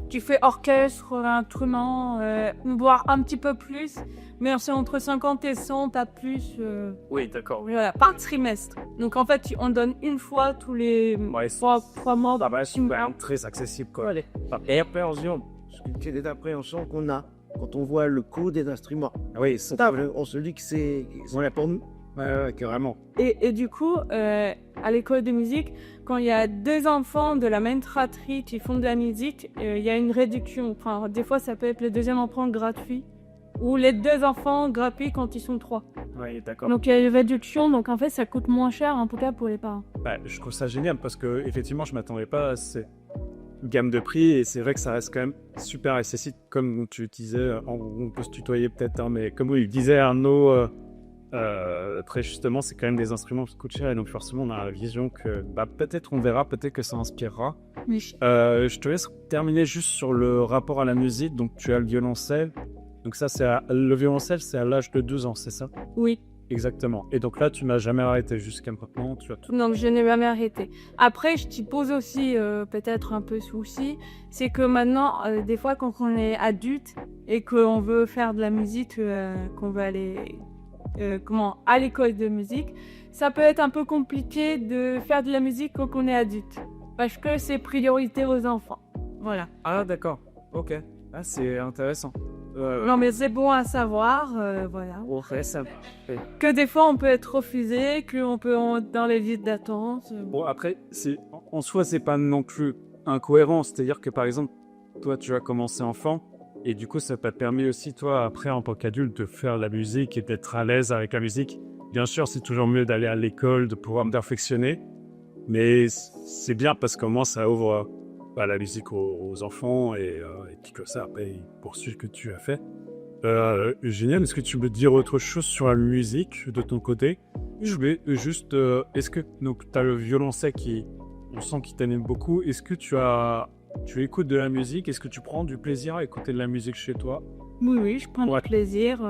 Tu fais orchestre, instrument, voire un petit peu plus. Mais c'est entre 50 et 100, pas plus. Oui, d'accord. Voilà, par trimestre. Donc en fait, on donne une fois tous les Ouais, 3 mois. c'est quand même très accessible quoi. Voilà. Et appréhension, c'est des appréhensions qu'on a quand on voit le coût des instruments. Oui, c'est ça. On se dit que c'est pour nous. Ouais, carrément. Et du coup, à l'école de musique, quand il y a 2 enfants de la même fratrie qui font de la musique, il y a une réduction. Enfin, des fois, ça peut être le deuxième enfant gratuit ou les 2 enfants gratuits quand ils sont 3. Oui, d'accord. Donc il y a une réduction, donc en fait, ça coûte moins cher, en tout cas pour les parents. Je trouve ça génial parce que effectivement, je m'attendais pas à cette gamme de prix et c'est vrai que ça reste quand même super accessible, comme tu disais. On peut se tutoyer peut-être, hein, mais comme il disait Arnaud. Très justement, c'est quand même des instruments qui coûtent cher et donc forcément on a la vision que peut-être on verra, peut-être que ça inspirera. Oui. Je te laisse terminer juste sur le rapport à la musique. Donc tu as le violoncelle. Donc ça, le violoncelle, c'est à l'âge de 12 ans, c'est ça? Oui. Exactement. Et donc là, tu n'as jamais arrêté jusqu'à maintenant, tu as tout. Donc je n'ai jamais arrêté. Après, je t'y pose aussi peut-être un peu souci, c'est que maintenant, des fois, quand on est adulte et qu'on veut faire de la musique, qu'on veut aller à l'école de musique, ça peut être un peu compliqué de faire de la musique quand on est adulte, parce que c'est priorité aux enfants. Voilà. Ah, d'accord. Ok. Ah, c'est intéressant. Non, mais c'est bon à savoir, voilà. Ouais, ça. Que des fois, on peut être refusé, qu'on peut être dans les listes d'attente. Bon, après, en soi, c'est pas non plus incohérent. C'est-à-dire que, par exemple, toi, tu as commencé enfant, et du coup, ça t'a permis aussi, toi, après, en tant qu'adulte, de faire la musique et d'être à l'aise avec la musique. Bien sûr, c'est toujours mieux d'aller à l'école, de pouvoir perfectionner, mais c'est bien parce qu'au moins, ça ouvre la musique aux enfants, et puis que ça, après, ils poursuivent ce que tu as fait. Génial. Est-ce que tu veux dire autre chose sur la musique de ton côté? Je vais juste, est-ce que donc tu as le violoncelle on sent qu'il t'anime beaucoup. Est-ce que tu écoutes de la musique? Est-ce que tu prends du plaisir à écouter de la musique chez toi? Oui, je prends Ouais. du plaisir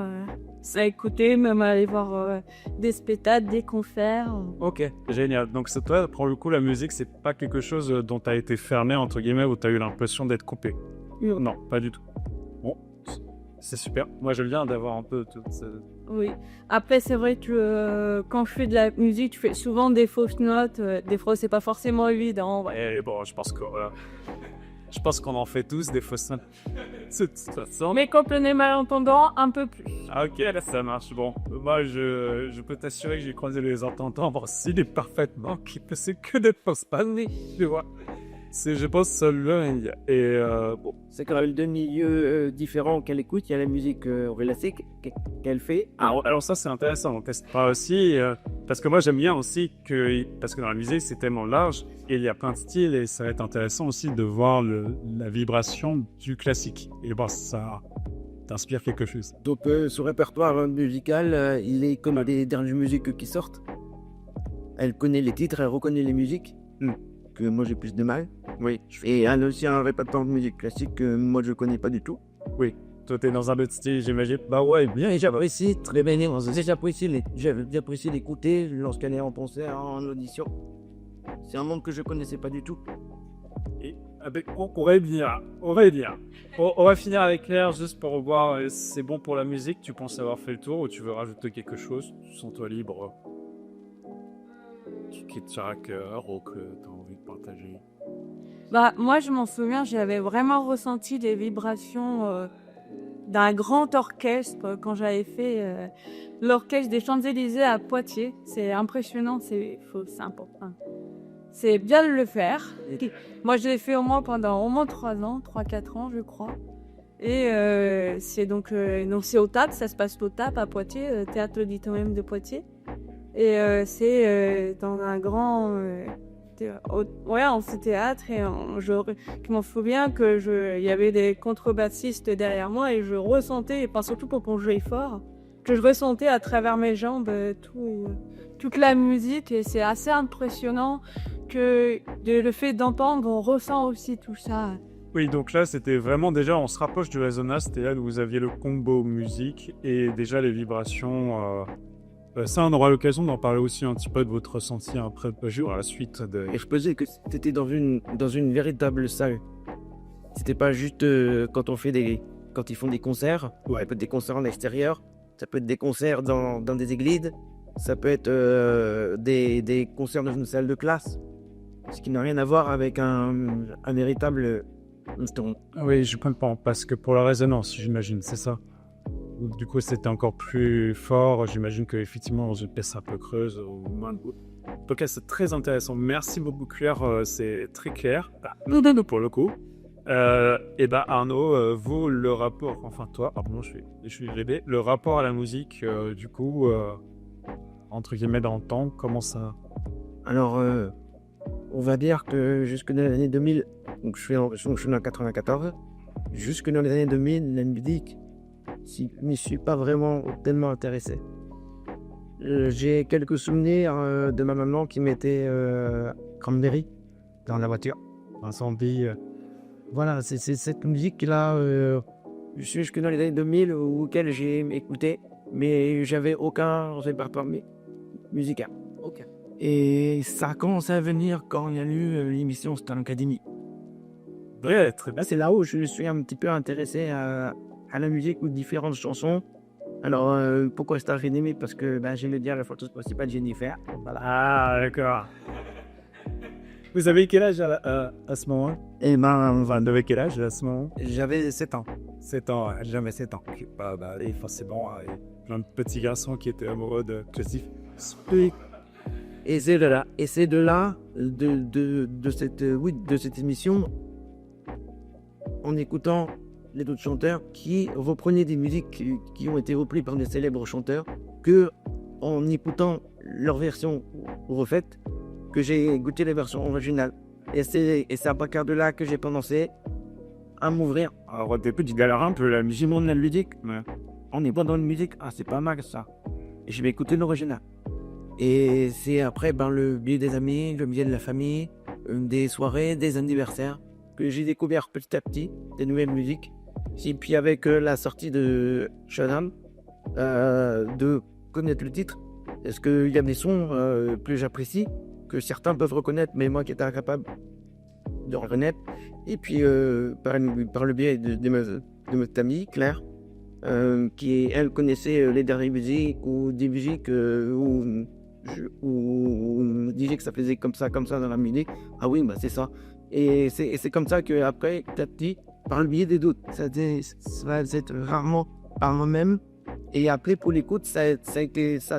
à écouter, même à aller voir des spectacles, des concerts. Ok, génial. Donc toi, pour le coup, la musique, c'est pas quelque chose dont tu as été fermé, entre guillemets, où tu as eu l'impression d'être coupé? Non, pas du tout. Bon, c'est super. Moi, je viens d'avoir un peu tout ce... Oui. Après, c'est vrai que quand je fais de la musique, je fais souvent des fausses notes. Des fois, c'est pas forcément évident. Ouais. Et bon, je pense qu'on en fait tous des fausses notes. De toute façon. Mais quand on est malentendant, un peu plus. Ah, ok, là ça marche. Bon, moi je peux t'assurer que j'ai croisé les entendants. Bon, s'il est parfaitement, qui ne sait que des fausses pannes, tu vois. C'est, je pense, seul et bon. C'est quand même deux milieux différents qu'elle écoute. Il y a la musique relâchée qu'elle fait. Alors ça c'est intéressant. On teste pas aussi parce que moi j'aime bien aussi parce que dans la musique c'est tellement large et il y a plein de styles et ça va être intéressant aussi de voir la vibration du classique et voir si ça t'inspire quelque chose. Donc son répertoire musical, il est comme les dernières musiques qui sortent. Elle connaît les titres, elle reconnaît les musiques. Que moi j'ai plus de mal. Oui. Et elle a aussi un répertoire de musique classique que moi je connais pas du tout. Oui. Toi t'es dans un autre style, j'imagine. Bah ouais, bien, j'apprécie très bien. J'apprécie l'écouter lorsqu'elle est en concert, en audition. C'est un monde que je connaissais pas du tout. Et on va bien. On va finir avec Claire juste pour voir c'est bon pour la musique. Tu penses avoir fait le tour ou tu veux rajouter quelque chose? Sens-toi libre. Tu quittes chaque heure ou que tu as envie de partager. Bah, moi, je m'en souviens, j'avais vraiment ressenti des vibrations d'un grand orchestre quand j'avais fait l'orchestre des Champs-Élysées à Poitiers. C'est impressionnant, c'est important. C'est bien de le faire. Moi, je l'ai fait au moins pendant 3-4 ans, je crois. Et c'est donc c'est au TAP, ça se passe au TAP à Poitiers, Théâtre Auditorium de Poitiers. Et c'est dans un grand amphithéâtre et je m'en souviens que il y avait des contrebassistes derrière moi et je ressentais, et pas surtout quand on jouait fort, que je ressentais à travers mes jambes toute la musique et c'est assez impressionnant que le fait d'entendre, on ressent aussi tout ça. Oui, donc là, c'était vraiment déjà, on se rapproche du Resonance, c'était là où vous aviez le combo musique et déjà les vibrations. Ça, on aura l'occasion d'en parler aussi un petit peu de votre ressenti après à la suite. Et je pesais que c'était dans une véritable salle. C'était pas juste quand ils font des concerts. Ouais. Ça peut être des concerts en extérieur, ça peut être des concerts dans des églises, ça peut être des concerts dans une salle de classe. Ce qui n'a rien à voir avec un véritable instrument. Oui, je comprends, parce que pour la résonance, j'imagine, c'est ça. Du coup, c'était encore plus fort. J'imagine qu'effectivement, dans une pièce un peu creuse ou moins de bout. En tout cas, c'est très intéressant. Merci beaucoup, Claire. C'est très clair. Pour le coup. Et ben Arnaud, vous, le rapport... Enfin, toi, pardon, je suis bébé. Le rapport à la musique, du coup, entre guillemets, dans le temps, comment ça... Alors, on va dire que jusque dans les années 2000, donc je suis né en 94, jusque dans les années 2000, la musique... Je ne m'y suis pas vraiment tellement intéressé. J'ai quelques souvenirs de ma maman qui mettait Cranberry dans la voiture. Incendie. Voilà, c'est cette musique-là je suis jusque dans les années 2000 auxquelles j'ai écouté, mais j'avais aucun répertoire musical. Ok. Et ça a commencé à venir quand il y a eu l'émission Star Academy. Ouais, très bien. Là, c'est là où je me suis un petit peu intéressé à la musique ou différentes chansons. Alors, pourquoi Star Academy? Parce que j'aimais bien la chanteuse principale, Jennifer. Voilà. Ah, d'accord. Vous avez quel âge à ce moment? Et Enfin, de quel âge à ce moment? j'avais 7 ans. 7 ans, ouais. J'avais 7 ans. Et forcément, il y a plein de petits garçons qui étaient amoureux de Classif. Et c'est de là, de cette émission, en écoutant les autres chanteurs qui reprenaient des musiques qui ont été reprises par des célèbres chanteurs, que en écoutant leur version refaite, que j'ai goûté les versions originales. Et c'est à partir de là que j'ai commencé à m'ouvrir. Alors au début, tu galères un peu la musique, monde la musique, mais on est pas dans la musique, c'est pas mal ça. Et je vais écouter l'original. Et c'est après, le biais des amis, le biais de la famille, des soirées, des anniversaires, que j'ai découvert petit à petit des nouvelles musiques. Et puis avec la sortie de Shazam, de connaître le titre, parce qu'il y a des sons que j'apprécie, que certains peuvent reconnaître, mais moi qui étais incapable de reconnaître. Et puis par le biais de notre amie, Claire, qui elle connaissait les dernières musiques ou des musiques où on me disait que ça faisait comme ça dans la musique. Ah oui, c'est ça. Et c'est comme ça qu'après, petit à petit, par le biais des doutes, ça va être rarement par moi-même. Et après, pour l'écoute, ça a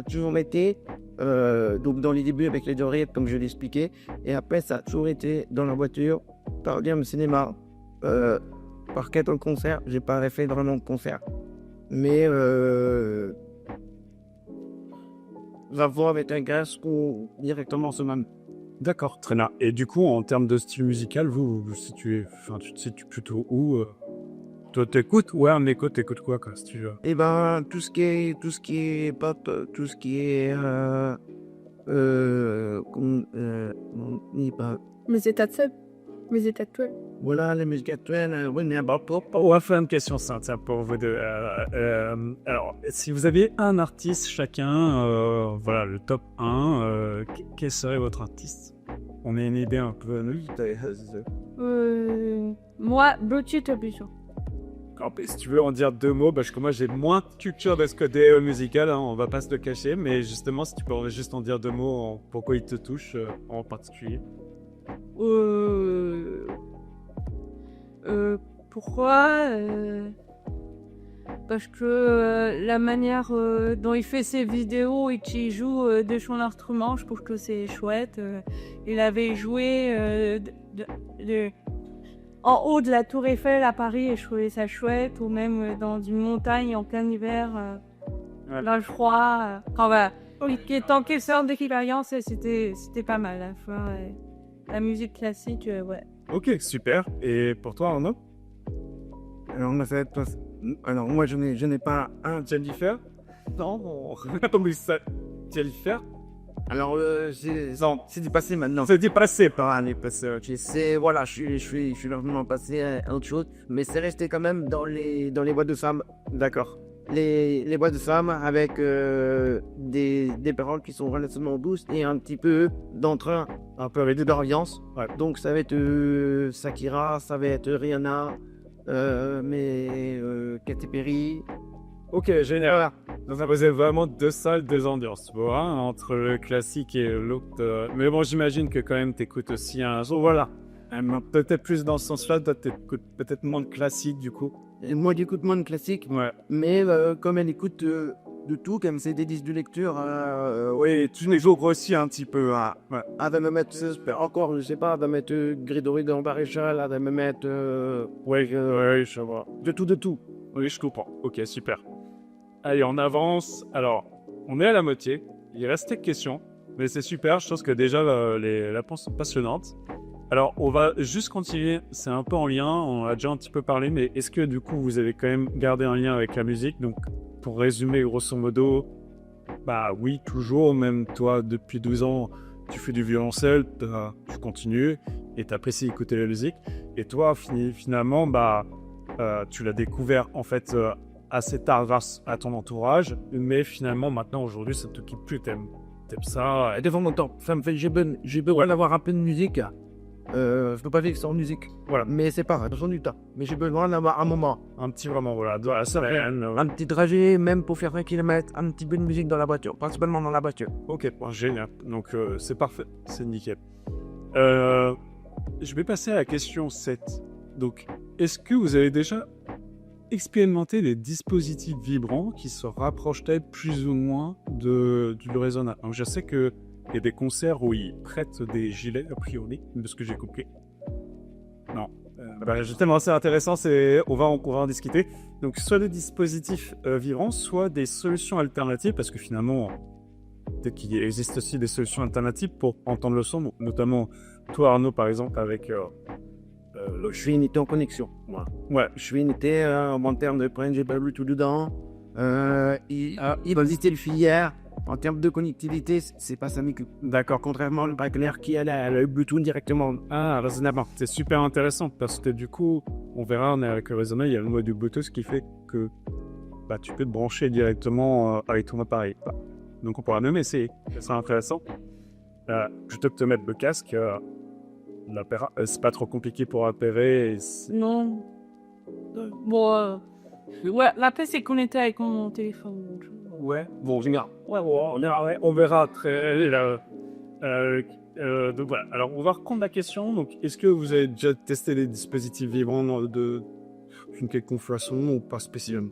toujours été, donc dans les débuts avec les oreillettes, comme je l'expliquais. Et après, ça a toujours été dans la voiture, par bien au cinéma, par quête en concert. J'ai pas fait vraiment de concert. Mais va voir avec un casque ou directement ce même. D'accord, très bien. Et du coup, en termes de style musical, tu te situes plutôt où Toi, t'écoutes? Ouais, on écoute, t'écoutes quoi, si tu veux? Et tout ce qui est pop, tout ce qui est Mes états de faible, mes états actuels. voilà, les musiques actuelles, oui, mais pop. On va faire une question simple tiens, pour vous deux. Alors, si vous aviez un artiste chacun, voilà, le top 1, quel serait votre artiste? On a une idée un peu. Moi, Bluetooth Abusant. Si tu veux en dire deux mots, parce que moi j'ai moins de culture de ce côté musical, on va pas se le cacher, mais justement, si tu peux juste en dire deux mots, pourquoi il te touche en particulier. Pourquoi Parce que la manière dont il fait ses vidéos et qu'il joue de son instrument, je trouve que c'est chouette. Il avait joué en haut de la Tour Eiffel à Paris et je trouvais ça chouette, ou même dans une montagne en plein hiver, dans le froid. Tant quelle sorte d'expérience, c'était pas mal. La fois, la musique classique, ouais. Ok, super. Et pour toi, Arnaud? Alors, moi, je n'ai pas un Jennifer? Non, mais ça, Jennifer? Alors, c'est du passé maintenant. C'est du passé, par année passée. Voilà, je suis largement passé à autre chose, mais c'est resté quand même dans les boîtes de femmes. D'accord. Les boîtes de femmes avec des paroles qui sont relativement douces et un petit peu d'entrain, un peu avec de l'ambiance. Ouais. Donc ça va être Shakira, ça va être Rihanna, Katy Perry. Ok, génial. Voilà. Donc ça faisait vraiment deux salles, deux ambiances, tu vois, entre le classique et l'autre. Mais bon, j'imagine que quand même t'écoutes aussi un jour, voilà. Peut-être plus dans ce sens-là, toi t'écoutes peut-être moins de classique du coup. Et moi j'écoute moins de classique, ouais. Mais comme elle écoute de tout, comme c'est des disques de lecture, oui, tous les jours aussi un petit peu. Ouais. Elle va me mettre, encore, je sais pas, elle va mettre Grégory dans Maréchal, elle va me mettre... ouais, je vois. De tout. Oui, je comprends. Ok, super. Allez, on avance. Alors, on est à la moitié. Il reste quelques questions, mais c'est super. Je pense que déjà, les réponses sont passionnantes. Alors, on va juste continuer. C'est un peu en lien. On a déjà un petit peu parlé, mais est-ce que du coup, vous avez quand même gardé un lien avec la musique? Donc, pour résumer, grosso modo, oui, toujours. Même toi, depuis 12 ans, tu fais du violoncelle, tu continues et tu apprécies écouter la musique. Et toi, finalement, tu l'as découvert en fait assez tard grâce à ton entourage, mais finalement maintenant aujourd'hui ça te quitte plus, t'aimes ça. Et devant mon temps, ça me fait, j'ai besoin d'avoir un peu de musique. Je peux pas vivre sans musique. Voilà. Mais c'est pas besoin du temps. Mais j'ai besoin d'avoir un moment. Un petit vraiment, voilà, dans la semaine. Un petit trajet, même pour faire 20 km, un petit peu de musique dans la voiture. Principalement dans la voiture. Ok, bon, génial. Donc c'est parfait, c'est nickel. Je vais passer à la question 7. Donc, est-ce que vous avez déjà expérimenté des dispositifs vibrants qui se rapprochent plus ou moins du Resona? Donc, je sais qu'il y a des concerts où ils prêtent des gilets, a priori, de ce que j'ai compris. Non. Justement, c'est intéressant, on va en discuter. Donc, soit des dispositifs vibrants, soit des solutions alternatives, parce que finalement, peut-être qu'il existe aussi des solutions alternatives pour entendre le son, notamment toi, Arnaud, par exemple, avec... Je suis unité en connexion. Moi. Ouais, je suis unité en termes de prendre, j'ai pas Bluetooth dedans. Il va visiter le filière. En termes de connectivité, c'est pas ça, mais que... D'accord, contrairement au Bragler qui a le Bluetooth directement. Ah, raisonnablement. C'est super intéressant parce que du coup, on verra, on est avec le raisonnement, il y a le mode du Bluetooth qui fait que tu peux te brancher directement avec ton appareil. Donc on pourra même essayer. Ça sera intéressant. Je te mettre le casque. C'est pas trop compliqué pour appairer. Non. Bon, ouais, après c'est connecté avec mon téléphone. Donc... Ouais, bon, génial. Ouais, on verra après. Donc voilà. Alors, on va reprendre la question. Donc, est-ce que vous avez déjà testé des dispositifs vibrants d'une quelconque façon ou pas spécialement?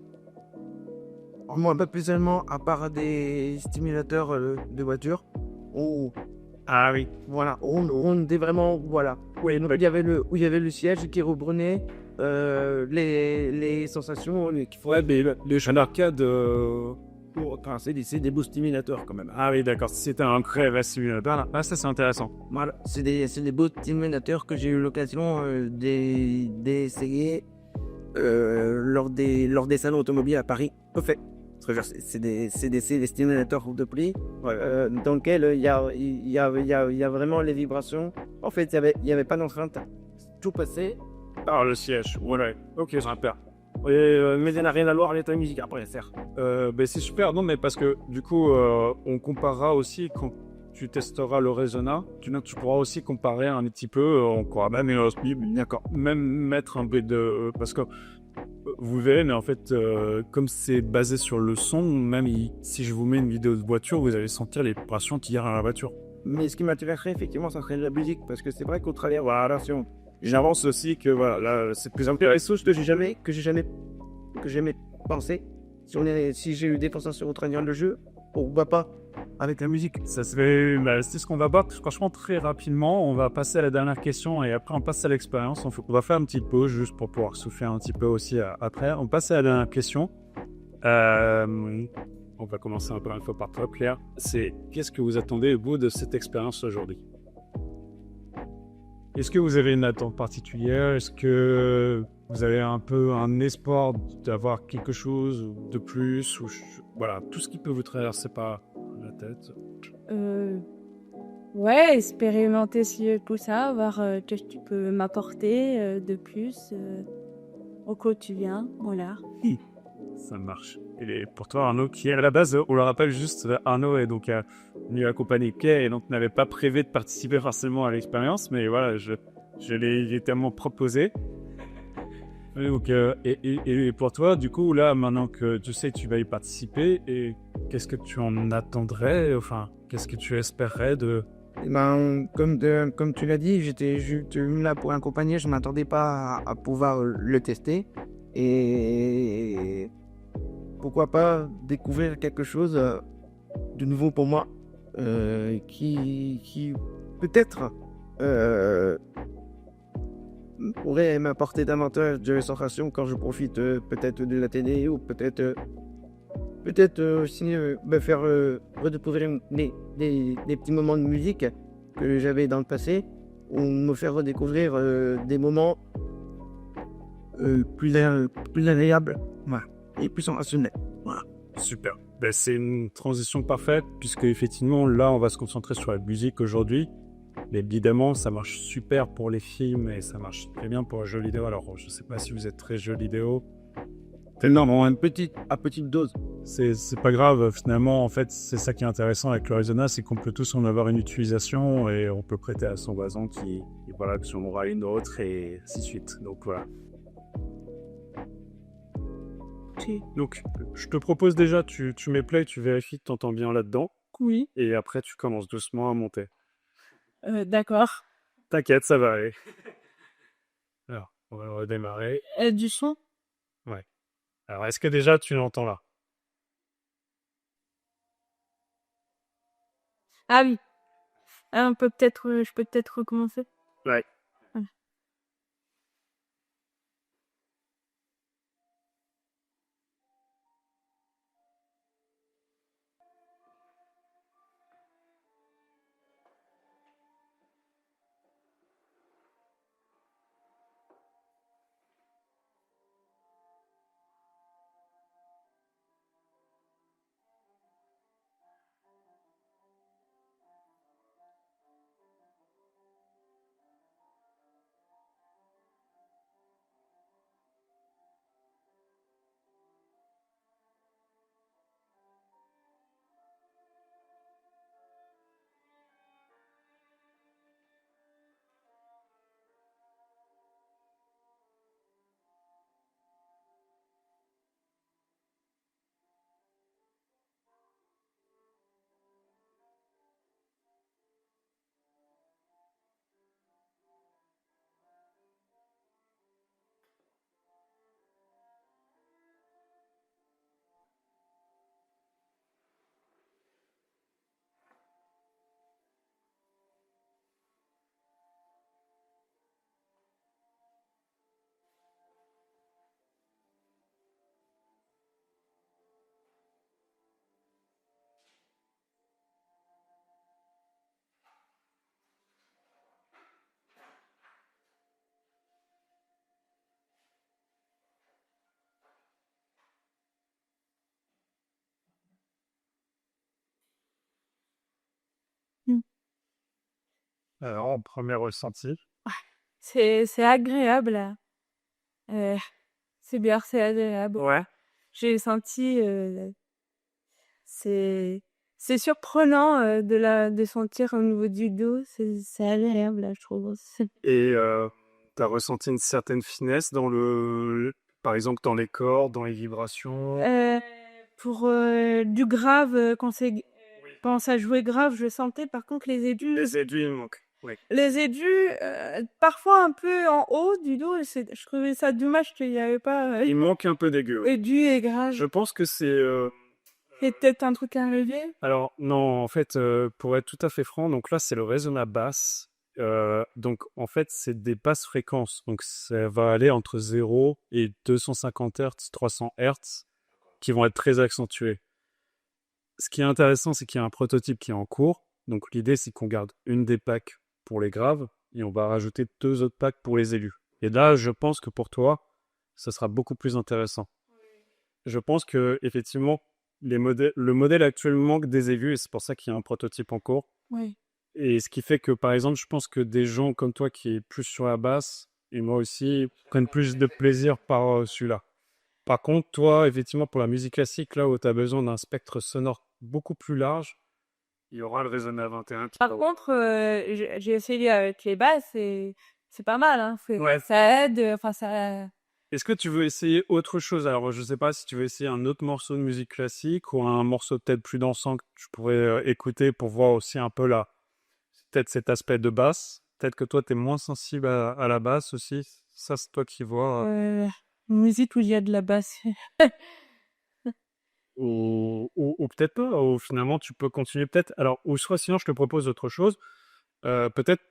Moi, pas spécialement, à part des stimulateurs de voiture. Ah oui. Voilà, on était vraiment, voilà. Oui, donc, il y avait le siège qui reprenait les sensations. Ouais, mais les jeux d'arcade... c'est des beaux stimulateurs quand même. Ah oui, d'accord. C'était un vrai stimulateur. Ah, ça, c'est intéressant. Voilà, c'est des beaux stimulateurs que j'ai eu l'occasion d'essayer lors des salons automobiles à Paris. Parfait. C'est des stimulateurs de pli dans lesquels il y a vraiment les vibrations. En fait, il y avait pas d'enceinte. Tout passait par le siège. Ouais. Ok, super. Mais ça n'a rien à voir avec la musique après, certes. C'est super, non, mais parce que du coup, on comparera aussi quand tu testeras le Resona. Tu pourras aussi comparer un petit peu, on pourra même mettre un peu de. Parce que vous verrez, mais en fait, comme c'est basé sur le son, même si je vous mets une vidéo de voiture, vous allez sentir les vibrations qu'il y a dans la voiture. Mais ce qui m'intéresserait, effectivement, ça serait de la musique, parce que c'est vrai qu'au travers, voilà, j'avance aussi que voilà, là, c'est plus intéressant que j'ai jamais pensé. Si j'ai eu des sensations au travers de jeu, pourquoi pas avec la musique? Ça se fait, c'est ce qu'on va voir. Franchement, très rapidement, on va passer à la dernière question et après on passe à l'expérience. On va faire une petite pause juste pour pouvoir souffler un petit peu aussi après. On passe à la dernière question. On va commencer un peu une fois par toi, Claire. C'est qu'est-ce que vous attendez au bout de cette expérience aujourd'hui? Est-ce que vous avez une attente particulière? Est-ce que vous avez un peu un espoir d'avoir quelque chose de plus? Voilà, tout ce qui peut vous traverser par la tête. Ouais, expérimenter tout ça, voir ce que tu peux m'apporter de plus au quotidien, voilà. Ça marche. Et pour toi, Arnaud, qui est à la base, on le rappelle juste, Arnaud est donc venu accompagner Kay et donc n'avait pas prévu de participer forcément à l'expérience, mais voilà, je l'ai tellement proposé. Et, donc, et pour toi, du coup, là, maintenant que tu sais que tu vas y participer, et qu'est-ce que tu en attendrais? Enfin, qu'est-ce que tu espérerais de... Comme tu l'as dit, j'étais juste là pour accompagner, je ne m'attendais pas à pouvoir le tester. Et pourquoi pas découvrir quelque chose de nouveau pour moi qui peut-être pourrait m'apporter davantage de sensation quand je profite peut-être de la télé ou peut-être aussi me faire redécouvrir des petits moments de musique que j'avais dans le passé ou me faire redécouvrir des moments plus agréable, voilà, et plus sensationnel. Voilà. Super. C'est une transition parfaite puisque effectivement là on va se concentrer sur la musique aujourd'hui. Mais évidemment, ça marche super pour les films et ça marche très bien pour les jeux vidéo. Alors, je sais pas si vous êtes très jeux vidéo. Non, bon, à petite dose. C'est pas grave, finalement, en fait, c'est ça qui est intéressant avec le Arizona, c'est qu'on peut tous en avoir une utilisation et on peut prêter à son voisin qui voilà, qui en aura une autre et ainsi de suite. Donc voilà. Ok. Donc, je te propose déjà, tu mets play, tu vérifies que tu entends bien là-dedans Oui. et après tu commences doucement à monter. D'accord. T'inquiète, ça va aller. Alors, on va redémarrer. Du son? Ouais. Alors, est-ce que déjà tu l'entends là? Ah oui. Ah, je peux peut-être recommencer. Ouais. Voilà. Mm. Alors, premier ressenti. C'est agréable, là. C'est bien, c'est agréable. Ouais. J'ai senti, c'est c'est surprenant, de sentir au niveau du dos, c'est agréable, là, je trouve. Et t'as ressenti une certaine finesse dans par exemple, dans les cordes, dans les vibrations. Pour, du grave, quand ça jouait grave, je sentais. Par contre, les aigus, Les aigus, il manque. Oui. parfois un peu en haut du dos, je trouvais ça dommage qu'il y avait pas, Il manque un peu d'aigus. Oui. aigus et grave. Je pense que c'est. C'est peut-être un truc à relever. Alors, non, en fait, pour être tout à fait franc, donc là, c'est le résonat basse. Donc, en fait, c'est des basses fréquences. Donc, ça va aller entre 0 et 250 Hz, 300 Hz, qui vont être très accentués. Ce qui est intéressant, c'est qu'il y a un prototype qui est en cours. Donc, l'idée, c'est qu'on garde une des packs pour les graves et on va rajouter 2 autres packs pour les aigus. Et là, je pense que pour toi, ça sera beaucoup plus intéressant. Je pense que effectivement, le modèle actuel manque des aigus et c'est pour ça qu'il y a un prototype en cours. Oui. Et ce qui fait que, par exemple, je pense que des gens comme toi qui est plus sur la basse et moi aussi prennent plus de plaisir par celui-là. Par contre, toi, effectivement, pour la musique classique, là où tu as besoin d'un spectre sonore beaucoup plus large, il y aura le Résonat 21. Par contre, j'ai essayé avec les basses et c'est pas mal, hein. Ouais. Ça aide, enfin ça. Est-ce que tu veux essayer autre chose? Alors, je sais pas si tu veux essayer un autre morceau de musique classique ou un morceau peut-être plus dansant que tu pourrais écouter pour voir aussi un peu peut-être cet aspect de basse. Peut-être que toi, tu es moins sensible à la basse aussi. Ça, c'est toi qui vois. Une musique où il y a de la basse. Ou peut-être pas. Ou finalement, tu peux continuer peut-être. Alors, ou soit sinon, je te propose autre chose. Peut-être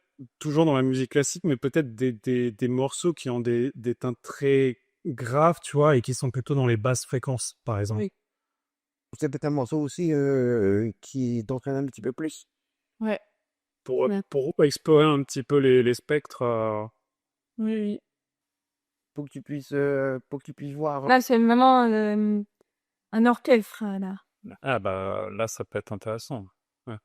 toujours dans la musique classique, mais peut-être des morceaux qui ont des teintes très graves, tu vois, et qui sont plutôt dans les basses fréquences, par exemple. Oui. C'est peut-être un morceau aussi qui t'entraîne un petit peu plus. Ouais. Ouais. Pour explorer un petit peu les spectres. Oui, oui. Pour que tu puisses voir. Là, c'est vraiment un orchestre, là. Ah bah là, ça peut être intéressant. Ouais.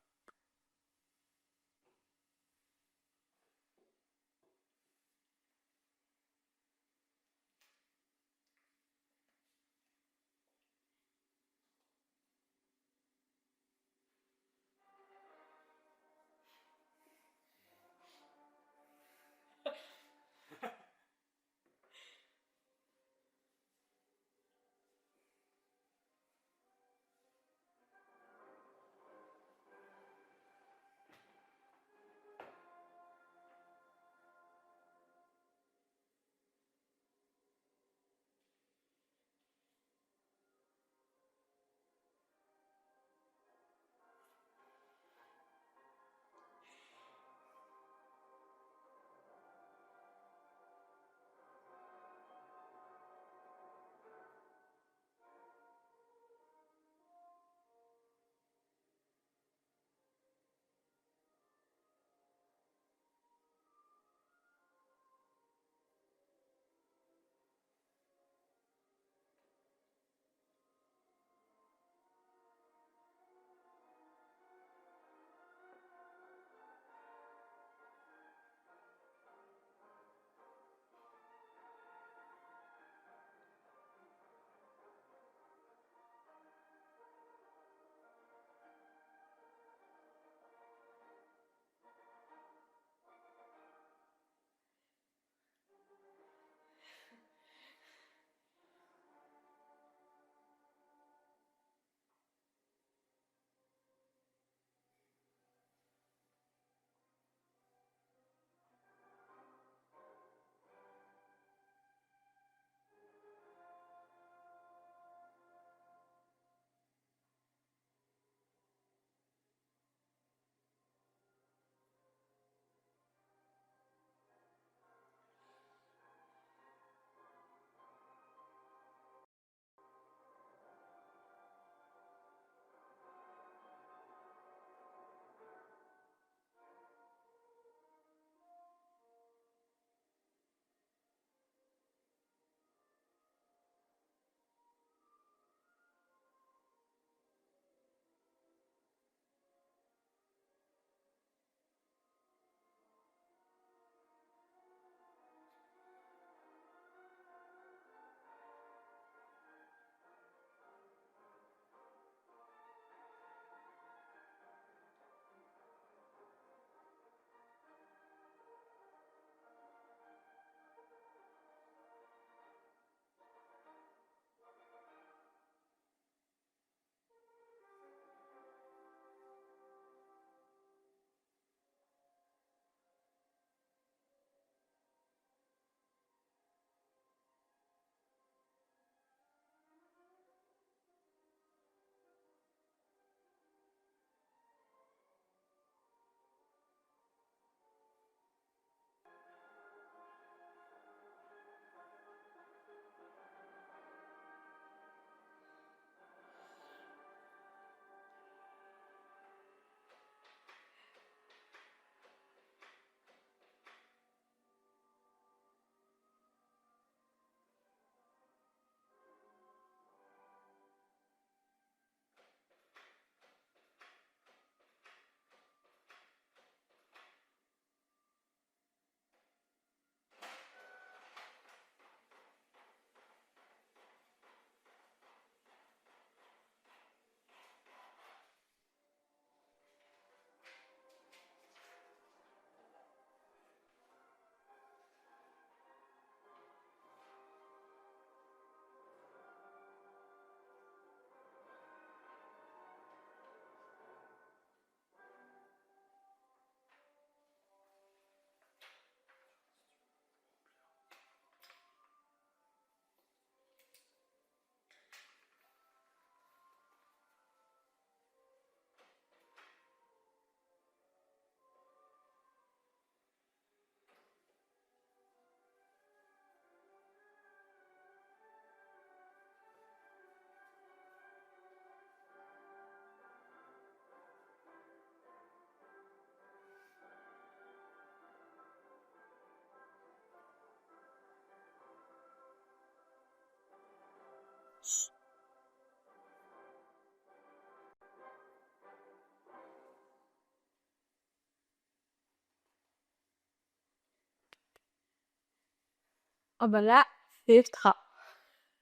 Ah bah là, c'est extra.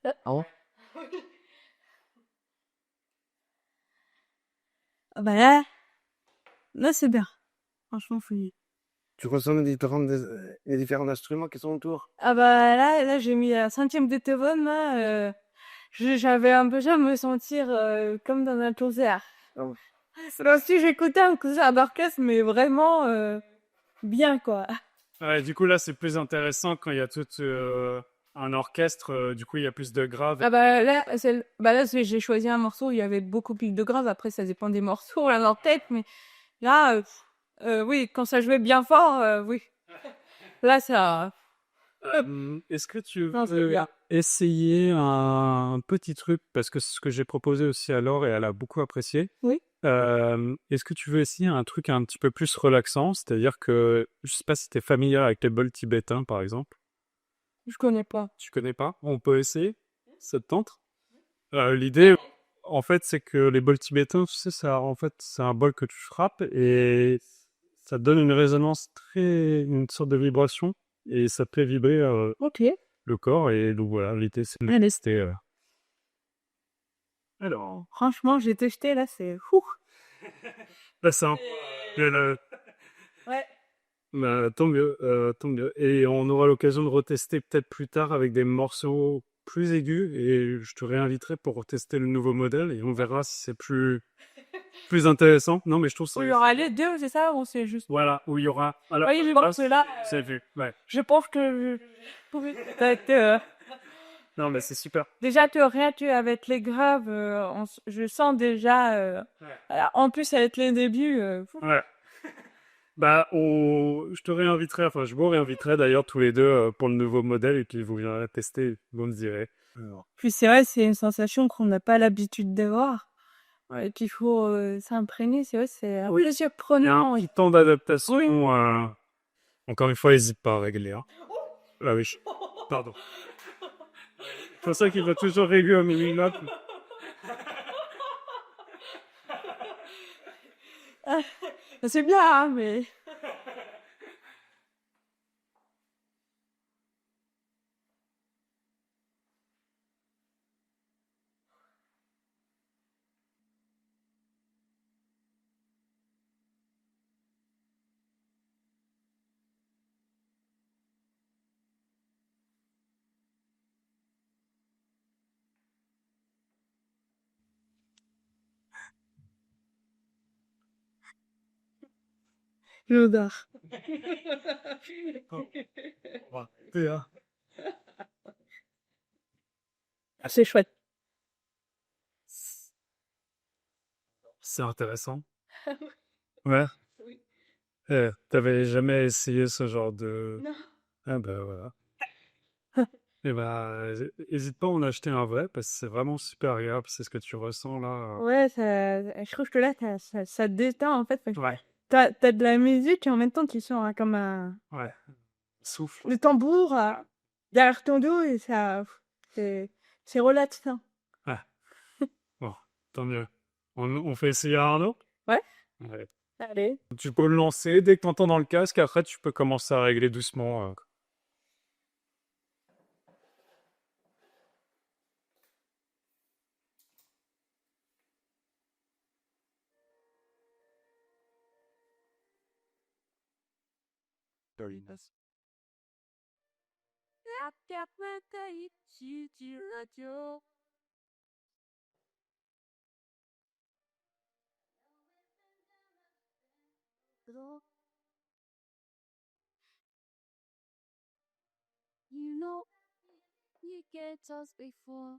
Ah bon? Ah bah là c'est bien. Franchement, fouillé. Tu ressens les différents instruments qui sont autour? Ah bah là j'ai mis la 5e Beethoven, là. J'avais un peu à me sentir comme dans un concert. Ah ouais. Là aussi, j'écoutais un concert d'orchestre, mais vraiment bien, quoi. Ouais, du coup, là, c'est plus intéressant quand il y a tout un orchestre. Du coup, il y a plus de graves. Ah bah là, j'ai choisi un morceau, il y avait beaucoup plus de graves. Après, ça dépend des morceaux, là, en tête. Mais là, oui, quand ça jouait bien fort, oui. Là, ça... Est-ce que tu Non, c'est veux bien. essayer un petit truc, parce que c'est ce que j'ai proposé aussi à Laure et elle a beaucoup apprécié. Oui. Est-ce que tu veux essayer un truc un petit peu plus relaxant, c'est-à-dire que je sais pas si tu es familier avec les bols tibétains par exemple. Je connais pas. Tu connais pas? On peut essayer? Ça te tente? L'idée, en fait, c'est que les bols tibétains, tu sais, ça, en fait, c'est un bol que tu frappes et ça donne une résonance une sorte de vibration et ça fait vibrer Ok. le corps. Et donc voilà, l'idée, c'est de le Allez. tester. Alors, Franchement, j'ai testé, là, c'est fou. là, c'est un Ouais. bah, tant mieux, tant mieux. Et on aura l'occasion de retester peut-être plus tard avec des morceaux plus aigus et je te réinviterai pour tester le nouveau modèle et on verra si c'est plus intéressant. Non, mais je trouve ça. Il y aura les deux, c'est ça, ou c'est juste... Voilà, où il y aura. Alors, Oui, je pense que là, c'est vu. Ouais. je pense que je pourrais peut-être, Non, mais c'est super. déjà te réhabituer avec les graves, je sens déjà, en plus avec les débuts, Ouais. Bah, je te réinviterai, enfin, je vous réinviterai d'ailleurs tous les deux pour le nouveau modèle et puis vous viendrez tester, vous me direz. Alors. puis c'est vrai, c'est une sensation qu'on n'a pas l'habitude d'avoir. Ouais, et puis il faut s'imprégner, c'est vrai, c'est un plaisir Il y a un prenant. petit temps d'adaptation. Encore une fois, n'hésite pas à régler. Hein. Ah oui, pardon. C'est pour ça qu'il va toujours régler au minimum. C'est bien, hein, mais... L'odeur. C'est chouette. C'est intéressant. Ouais. T'avais jamais essayé ce genre de... Non. Ah bah voilà. Et bah, hésite pas à en acheter un vrai parce que c'est vraiment super agréable. C'est ce que tu ressens là. Ouais, je trouve que là, ça te détend, en fait. Ouais, T'as de la musique et en même temps, tu sens comme un... ouais. Souffle. le tambour derrière ton dos et ça... C'est c'est relaxant. Ouais. Bon, tant mieux. On fait essayer à Arnaud? Ouais. Ouais. Allez. Tu peux le lancer dès que t'entends dans le casque. Après, tu peux commencer à régler doucement. You know, you get us before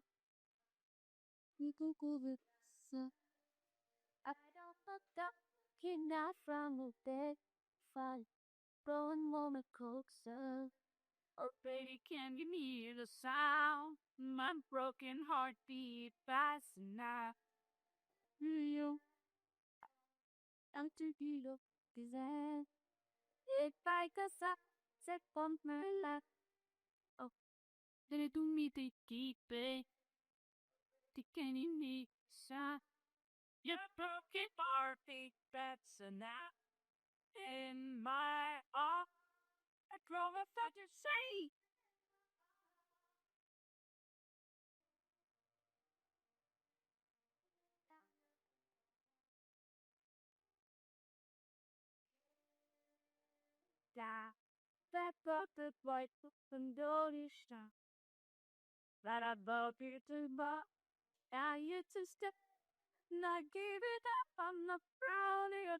you Google this. I don't look up, kidnapped from the dead, fight, blowing woman coaxer. Oh, baby, can you hear the sound? My broken heart beat fast enough. You, I'm too good of design. If I could set on my lap. Oh, then it do me to keep it. Can you need shine? Your broken heart beat fast enough. In my arms, I drove a to say. da. Back up the white and dirty stuff. That I love you too much. Now you to step. Not give it up. I'm not proud of you.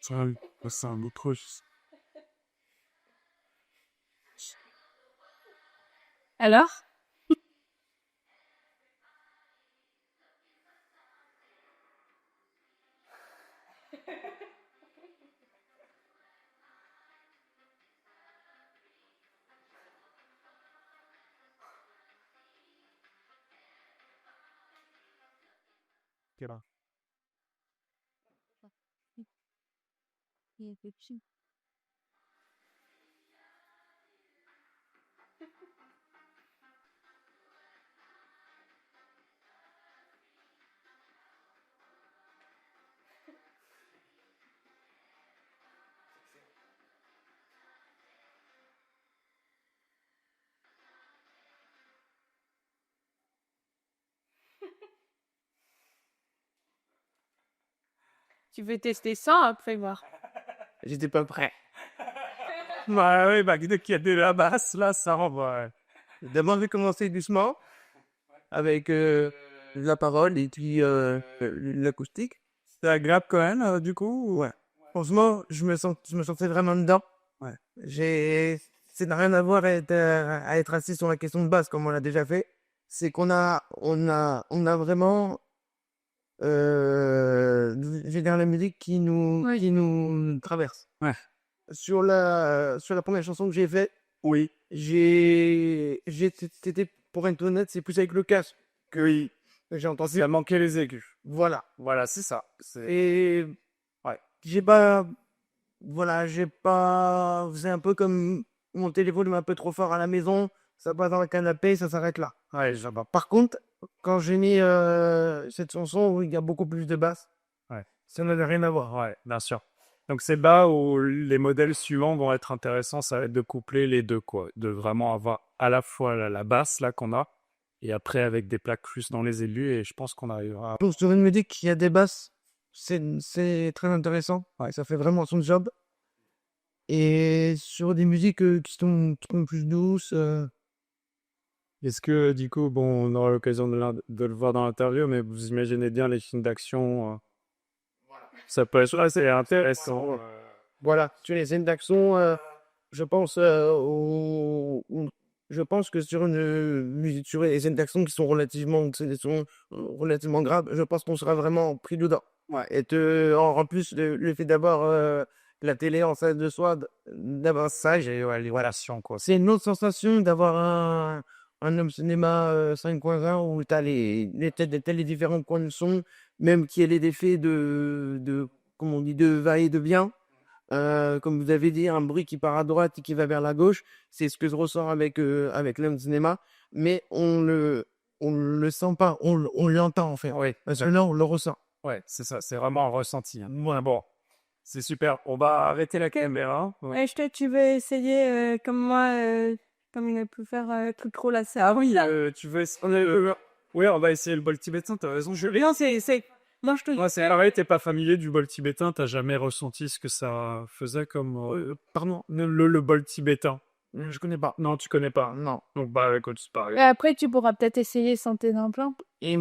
Ça, c'est un autre. Alors? Yeah, good shit. Tu veux tester ça après voir? J'étais pas prêt. Bah oui, bah dès qu'il y a de la basse, là, ça renvoie. D'abord, j'ai commencé doucement avec la parole et puis l'acoustique. C'est agréable quand même, du coup. Ouais. Franchement, je me sentais vraiment dedans. Ouais. Ça n'a rien à voir à être assis sur la question de basse comme on l'a déjà fait. C'est qu'on a vraiment, je vais dire la musique qui nous traverse. Ouais. Sur la première chanson que j'ai faite, Oui. c'était, pour être honnête, c'est plus avec le casque que j'ai entendu. Ça manquait les aigus. Voilà. Voilà, c'est ça. Et Ouais. j'ai pas, c'est un peu comme mon téléphone est un peu trop fort à la maison, ça passe dans le canapé, ça s'arrête là. Ouais, j'adore. Par contre, quand j'ai mis cette chanson où il y a beaucoup plus de basses, Ouais. ça n'a rien à voir. Ouais, bien sûr. Donc c'est là où les modèles suivants vont être intéressants, ça va être de coupler les deux, quoi. De vraiment avoir à la fois la basse, là, qu'on a, et après avec des plaques plus dans les aigus, et je pense qu'on arrivera à... Pour sur une musique qui a des basses, c'est très intéressant. Ouais, ça fait vraiment son job. Et sur des musiques qui sont plus douces, Est-ce que, du coup, bon, on aura l'occasion de le voir dans l'interview, mais vous imaginez bien les films d'action, ça peut être assez intéressant. voilà, sur les scènes d'action, je pense je pense que sur une musique, sur les scènes d'action qui sont relativement graves, je pense qu'on sera vraiment pris dedans. Ouais. Et en plus, le fait d'avoir la télé en salle de soi, d'avoir ça, Ouais, les relations, quoi. c'est une autre sensation d'avoir un home cinéma 5.1 où tu as les différents coins de son, même qu'il y ait les effets comme on dit, de va-et-de-vient. Comme vous avez dit, un bruit qui part à droite et qui va vers la gauche, c'est ce que je ressens avec l'home cinéma, mais on le sent pas, on l'entend en fait. Oui, Parce que là, on le ressent. ouais, c'est ça, c'est vraiment un ressenti. Ouais, bon, c'est super. On va arrêter la caméra. Ouais. Et tu veux essayer comme moi, comme il a pu faire Clocro la oui, là. Tu veux essayer... Oui, on va essayer le bol tibétain, t'as raison. Non, c'est... Moi, je te Moi, c'est vrai, t'es pas familier du bol tibétain, t'as jamais ressenti ce que ça faisait comme... Pardon, le bol tibétain. je connais pas. Non, tu connais pas. Non. Donc, bah, écoute, c'est pareil. Et après, tu pourras peut-être essayer sans tes implants. Et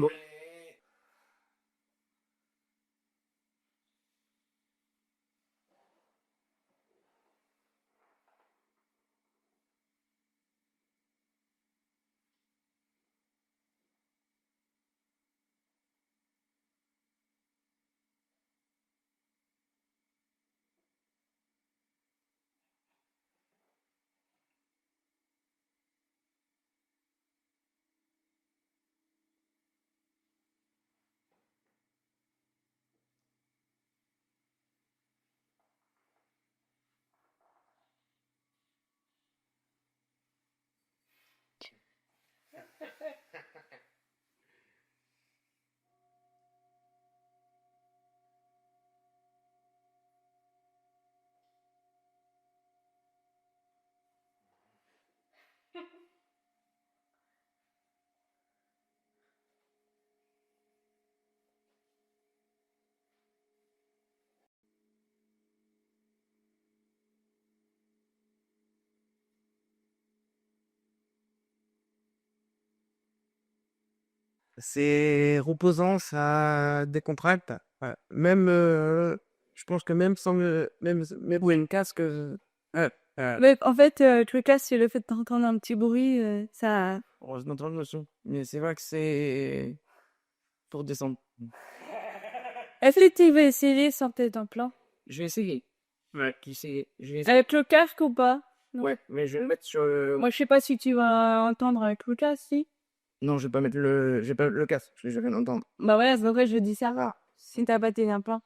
C'est reposant, ça décontracte. Ouais. Même, je pense que même sans même pour une casque, Mais en fait, le truc là, c'est le fait d'entendre un petit bruit, ça... on entend le son. Mais c'est vrai que c'est pour descendre. Est-ce que tu veux essayer sans tes implants? Je vais essayer. Ouais. Qui sait? Je vais essayer. Avec le casque ou pas? Non. Ouais, mais je vais le mettre sur. Moi, je sais pas si tu vas entendre avec le casque, si. Non, je vais pas mettre je vais pas le casque. Je vais rien entendre. Bah voilà, c'est vrai, je dis ça va. Si t'as pas tes implants.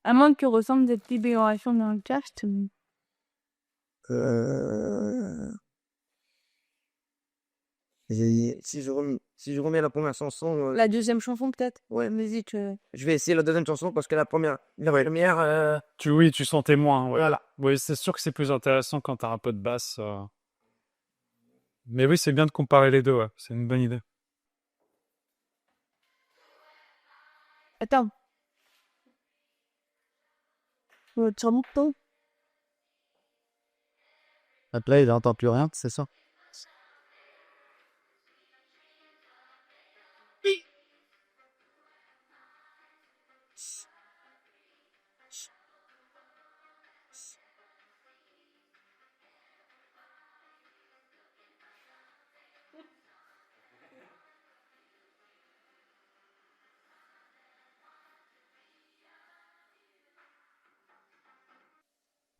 À moins que tu ressentes des petites vibrations dans le casque. Si je remets la première chanson, La deuxième chanson, peut-être? ouais. Vas-y, Je vais essayer la deuxième chanson parce que la première, Oui, tu sentais moins. Ouais. voilà. Oui, c'est sûr que c'est plus intéressant quand t'as un peu de basse. Mais oui, c'est bien de comparer les deux. Ouais. C'est une bonne idée. Attends. Tu remontes ton? Là, il n'entend plus rien, c'est ça?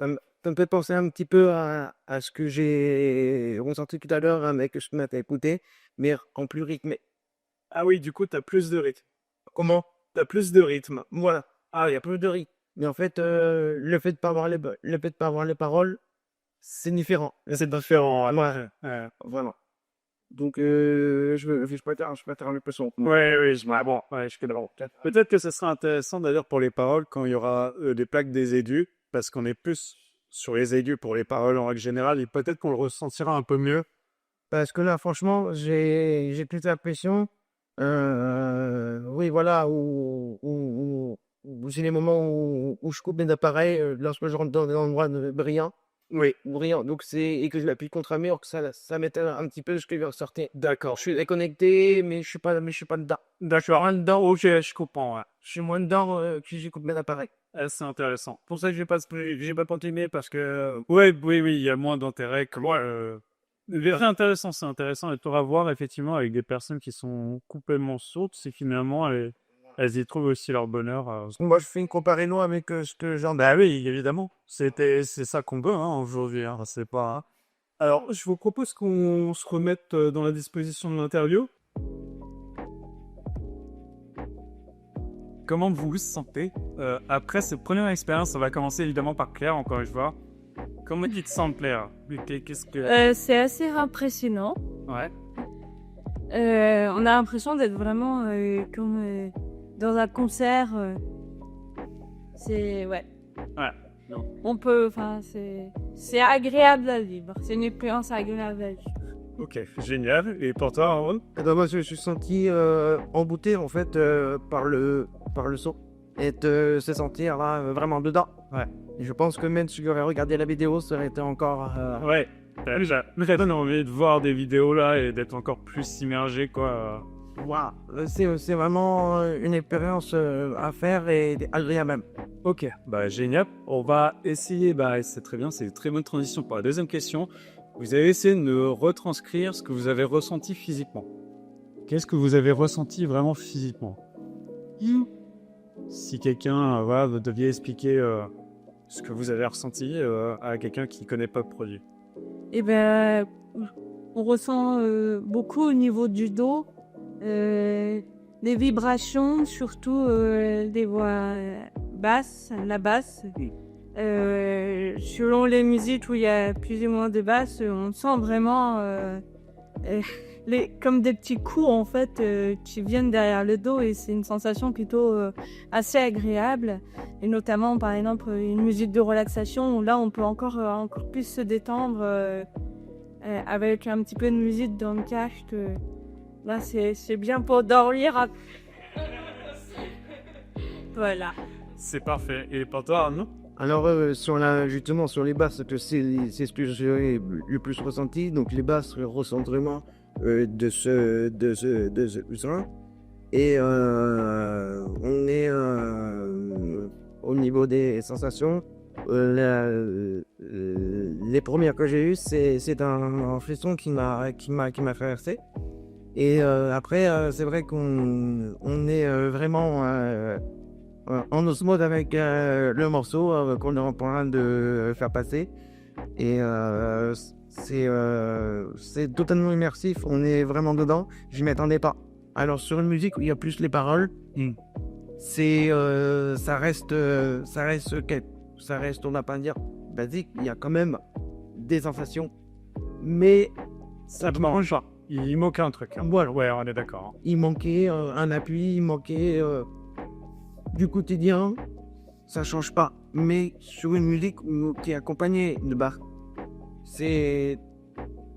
Ça me fait penser un petit peu à ce que j'ai ressenti tout à l'heure, un mec que je m'étais écouté, mais en plus rythmé. Ah oui, du coup, t'as plus de rythme. Comment? T'as plus de rythme. Voilà. Ah, il y a plus de rythme. Mais en fait, le fait de pas avoir le fait de pas avoir les paroles, c'est différent. C'est différent. Ouais, vraiment. Donc, je préfère le plus son. Ouais, oui, bon, ouais, je suis d'accord. Peut-être que ce sera intéressant d'ailleurs pour les paroles quand il y aura des plaques des aigus, parce qu'on est plus sur les aigus pour les paroles en règle générale, et peut-être qu'on le ressentira un peu mieux. Parce que là, franchement, j'ai plus l'impression, oui, voilà, où c'est les moments où je coupe mes appareils lorsque je rentre dans des endroits brillants. Oui, Brillant. Donc et que je l'appuie contre un mur, que ça m'éteint un petit peu ce que je vais ressortir. d'accord. Je suis déconnecté, mais je suis pas dedans. D'accord, là-dedans, ok, je comprends. Ouais. Je suis moins dedans que j'écoute mes appareils. C'est intéressant. Pour ça que j'ai pas continué parce que, ouais, oui, il y a moins d'intérêt que moi. C'est intéressant et tu auras à voir effectivement avec des personnes qui sont complètement sourdes, si finalement elles y trouvent aussi leur bonheur. Moi, je fais une comparaison avec ce que j'en Bah oui, évidemment. C'est ça qu'on veut aujourd'hui. C'est pas. Alors, je vous propose qu'on se remette dans la disposition de l'interview. Comment vous vous sentez après cette première expérience? On va commencer évidemment par Claire, encore une fois. Comment tu te sens, Claire? Qu'est-ce que... C'est assez impressionnant. Ouais. On a l'impression d'être vraiment comme dans un concert. C'est... Ouais. Ouais. Non. On peut... Enfin, c'est agréable à vivre. C'est une expérience agréable à vivre. Ok, génial. Et pour toi, Aaron? Eh ben, moi, je me suis senti embouté en fait par le son et de se sentir là vraiment dedans. Ouais. Et je pense que même si j'aurais regardé la vidéo, ça aurait été encore. Ouais. Ça donne envie de voir des vidéos là et d'être encore plus immergé, quoi. Waouh, c'est vraiment une expérience à faire et agréable même. Ok, bah génial. On va essayer, bah c'est très bien, c'est une très bonne transition pour la deuxième question. Vous avez essayé de me retranscrire ce que vous avez ressenti physiquement. Qu'est-ce que vous avez ressenti vraiment physiquement? Si quelqu'un, voilà, vous deviez expliquer ce que vous avez ressenti à quelqu'un qui ne connaît pas le produit. Eh ben, on ressent beaucoup au niveau du dos, des vibrations, surtout des voix basses, la basse. Selon les musiques où il y a plus ou moins de basses, on sent vraiment comme des petits coups en fait qui viennent derrière le dos et c'est une sensation plutôt assez agréable. Et notamment par exemple une musique de relaxation où là on peut encore plus se détendre avec un petit peu de musique dans le casque. Là c'est bien pour dormir. Voilà. C'est parfait. Et pour toi, Arnaud? Alors, justement, sur les basses, que c'est ce que j'ai le plus ressenti. Donc, les basses ressentent vraiment de ce besoin. Et on est au niveau des sensations. Les premières que j'ai eues, c'est un frisson qui m'a traversé. Et après, c'est vrai qu'on est vraiment en osmose avec le morceau qu'on est en train de faire passer. Et c'est totalement immersif, on est vraiment dedans. Je m'y attendais pas. Alors sur une musique où il y a plus les paroles, ça reste, on n'a pas à dire basique. Il y a quand même des sensations, mais Ça te mange pas. Il manquait un truc. Hein. Voilà. Ouais, on est d'accord. Il manquait un appui, il manquait du quotidien. Ça change pas. Mais sur une musique qui est accompagnée de bar, c'est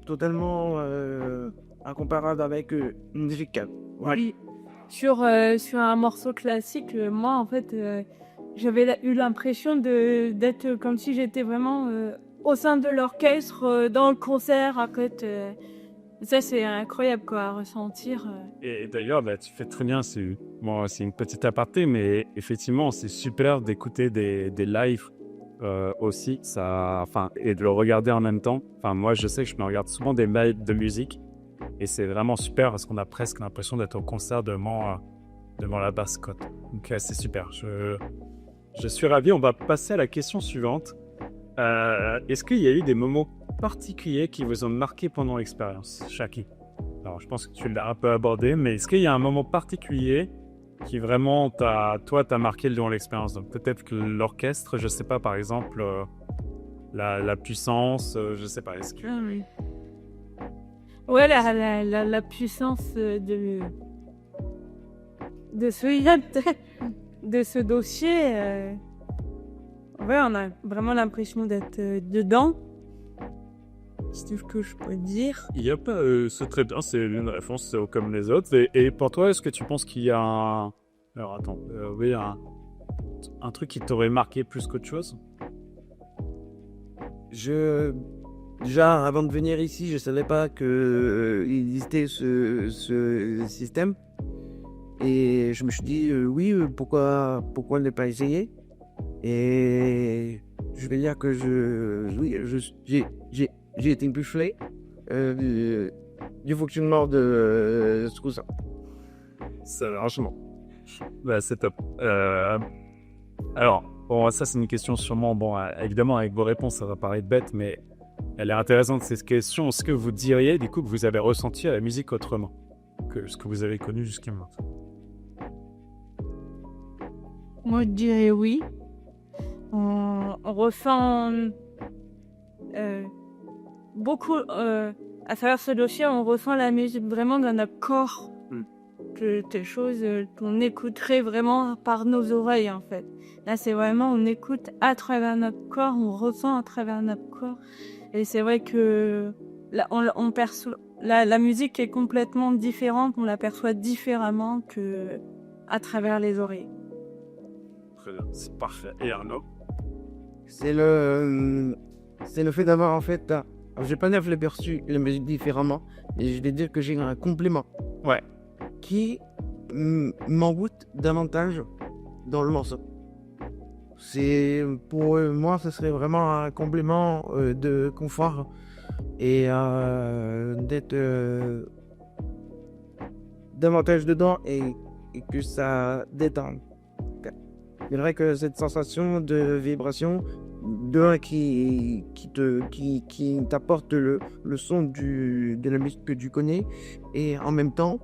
totalement incomparable avec une musique calme. Oui. Sur un morceau classique, moi en fait, j'avais eu l'impression d'être comme si j'étais vraiment au sein de l'orchestre, dans le concert en fait. Ça c'est incroyable quoi à ressentir. Et d'ailleurs, tu fais très bien. C'est une petite aparté, mais effectivement, c'est super d'écouter des lives aussi, et de le regarder en même temps. Enfin, moi, je sais que je me regarde souvent des lives de musique, et c'est vraiment super parce qu'on a presque l'impression d'être au concert devant la basse côte. Donc, c'est super. Je suis ravi. On va passer à la question suivante. Est-ce qu'il y a eu des moments particuliers qui vous ont marqué pendant l'expérience, Shaki? Alors, je pense que tu l'as un peu abordé, mais est-ce qu'il y a un moment particulier qui vraiment t'a marqué durant l'expérience? Donc, peut-être que l'orchestre, je sais pas, par exemple, la puissance, je sais pas, est-ce que... Ah oui. Ouais, la puissance de ce dossier. Ouais, on a vraiment l'impression d'être dedans. C'est ce que je peux dire. Il y a pas, c'est très bien, c'est une réponse comme les autres. Et pour toi, est-ce que tu penses qu'il y a un... Alors attends, oui, un truc qui t'aurait marqué plus qu'autre chose? Déjà, avant de venir ici, je savais pas qu'il existait ce système. Et je me suis dit, oui, pourquoi ne pas essayer? Et je vais dire que j'ai été bufflé du fonctionnement de ce cousin. Ça, franchement. C'est top. Alors, bon, ça, c'est une question sûrement, évidemment, avec vos réponses, ça va paraître bête, mais elle est intéressante, cette question. Est-ce que vous diriez, du coup, que vous avez ressenti la musique autrement que ce que vous avez connu jusqu'à maintenant? Moi, je dirais oui. On ressent beaucoup, à travers ce dossier, on ressent la musique vraiment dans notre corps. Des choses qu'on écouterait vraiment par nos oreilles, en fait. Là, c'est vraiment, on écoute à travers notre corps, on ressent à travers notre corps. Et c'est vrai que là, on perçoit, la musique est complètement différente, on la perçoit différemment que à travers les oreilles. Très bien, c'est parfait. Et Arnaud? C'est le fait d'avoir, en fait, alors, j'ai pas perçu la musique différemment, et je vais dire que j'ai un complément. Ouais. Qui m'envoûte davantage dans le morceau. Pour moi, ce serait vraiment un complément de confort et d'être davantage dedans et que ça détende. C'est vrai que cette sensation de vibration qui t'apporte le son de la musique que tu connais et en même temps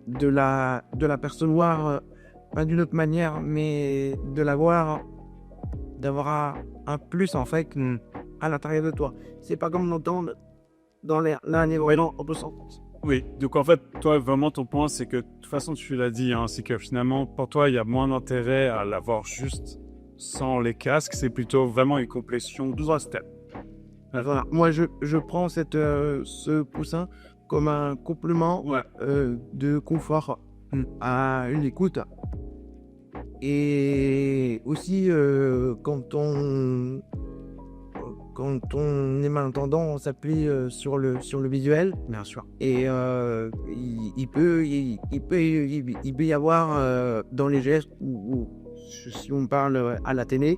de la percevoir pas d'une autre manière mais de la voir d'avoir un plus en fait à l'intérieur de toi. C'est pas comme l'entendre dans l'air. L'un et l'autre, on peut s'entendre. Oui, donc en fait, toi, vraiment, ton point, c'est que, de toute façon, tu l'as dit, hein, c'est que finalement, pour toi, il y a moins d'intérêt à l'avoir juste sans les casques, c'est plutôt vraiment une complétion de 3 steps. Voilà. Moi, je prends ce coussin comme un complément Ouais. de confort à une écoute. Et aussi, quand on est malentendant, on s'appuie sur le visuel. Bien sûr. Et il peut y avoir dans les gestes, ou si on parle à la télé,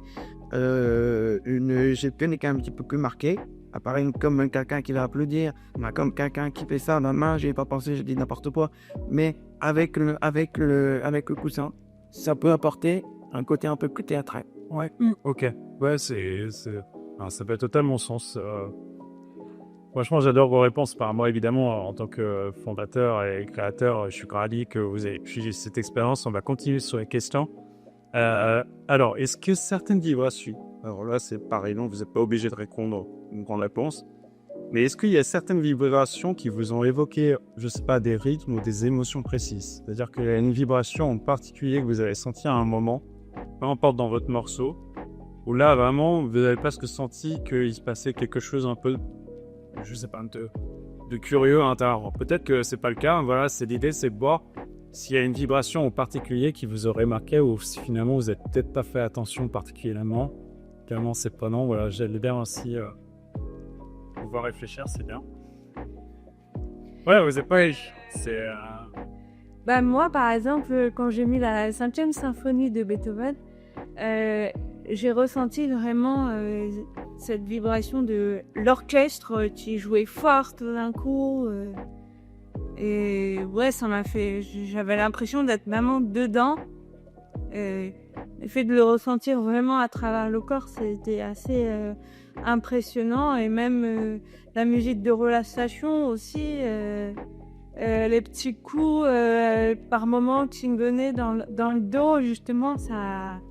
une gestion qui est un petit peu plus marquée. Apparaît comme quelqu'un qui va applaudir, comme quelqu'un qui fait ça dans la main, j'ai pas pensé, j'ai dit n'importe quoi. Mais avec le coussin, ça peut apporter un côté un peu plus théâtral. Ouais. Ok. Ouais, ça fait totalement sens. Franchement, j'adore vos réponses. Moi, évidemment, en tant que fondateur et créateur, je suis ravi que vous ayez eu cette expérience. On va continuer sur les questions. Alors, est-ce que certaines vibrations, alors là, c'est pareil, non, vous n'êtes pas obligé de répondre une grande réponse, mais est-ce qu'il y a certaines vibrations qui vous ont évoqué, je ne sais pas, des rythmes ou des émotions précises? C'est-à-dire qu'il y a une vibration en particulier que vous avez senti à un moment, peu importe dans votre morceau, où là, vraiment, vous avez presque senti qu'il se passait quelque chose un peu, je sais pas, de curieux à l'intérieur. Peut-être que c'est pas le cas. Voilà, l'idée, c'est de voir s'il y a une vibration en particulier qui vous aurait marqué, ou si finalement vous n'avez peut-être pas fait attention particulièrement. Clairement, c'est pas non. Voilà, j'aime bien aussi pouvoir réfléchir, c'est bien. Ouais, vous n'êtes pas. C'est. Bah, moi, par exemple, quand j'ai mis la 5e symphonie de Beethoven, j'ai ressenti vraiment cette vibration de l'orchestre qui jouait fort tout d'un coup. Et ouais, ça m'a fait... J'avais l'impression d'être vraiment dedans. Le fait de le ressentir vraiment à travers le corps, c'était assez impressionnant. Et même la musique de relaxation aussi, les petits coups par moment qui me venaient dans le dos, justement, ça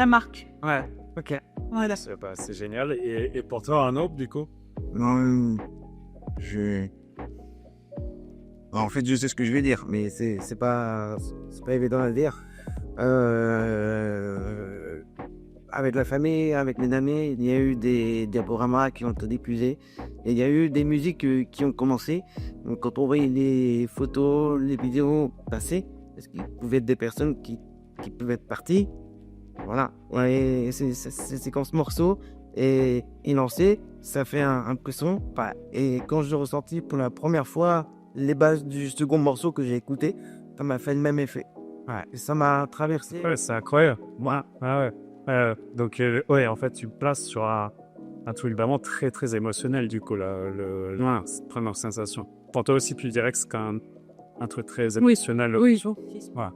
marque. Ouais, ok. Voilà. C'est génial. Et pour toi, un autre, du coup? Non, en fait, je sais ce que je vais dire, mais c'est pas évident à dire. Avec la famille, avec mes amis, il y a eu des diaporamas qui ont été diffusés. Et il y a eu des musiques qui ont commencé. Donc, quand on voyait les photos, les vidéos passer, parce qu'il pouvait être des personnes qui peuvent être parties. Voilà. Ouais, c'est quand ce morceau est lancé, ça fait un peu son. Et quand je ressentis pour la première fois les bases du second morceau que j'ai écouté, ça m'a fait le même effet. Ouais. Et ça m'a traversé. Ouais, c'est incroyable. Voilà. Ah ouais. Donc, ouais, en fait, tu me places sur un truc vraiment très, très émotionnel, du coup, là, cette première sensation. Pour toi aussi, tu dirais que c'est quand même un truc très émotionnel. Oui. Ouais.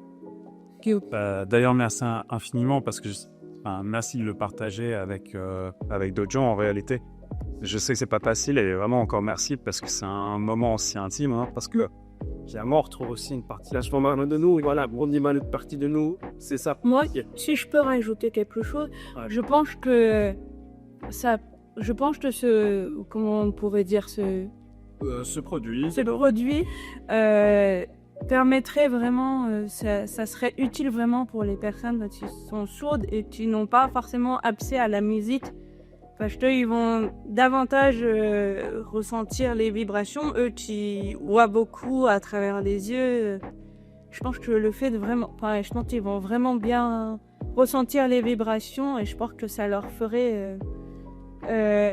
D'ailleurs, merci infiniment, parce que merci de le partager avec d'autres gens, en réalité. Je sais que c'est pas facile, et vraiment encore merci, parce que c'est un moment aussi intime, hein, parce que finalement, on retrouve aussi une partie vachement de nous, et voilà, on dit une partie de nous, c'est ça. Moi, si je peux rajouter quelque chose, ouais. Je pense que comment on pourrait dire, ce produit permettrait vraiment, ça serait utile vraiment pour les personnes qui sont sourdes et qui n'ont pas forcément accès à la musique, parce qu'ils vont davantage ressentir les vibrations, eux qui voient beaucoup à travers les yeux. Je pense que le fait de vraiment... je pense qu'ils vont vraiment bien ressentir les vibrations, et je pense que ça leur ferait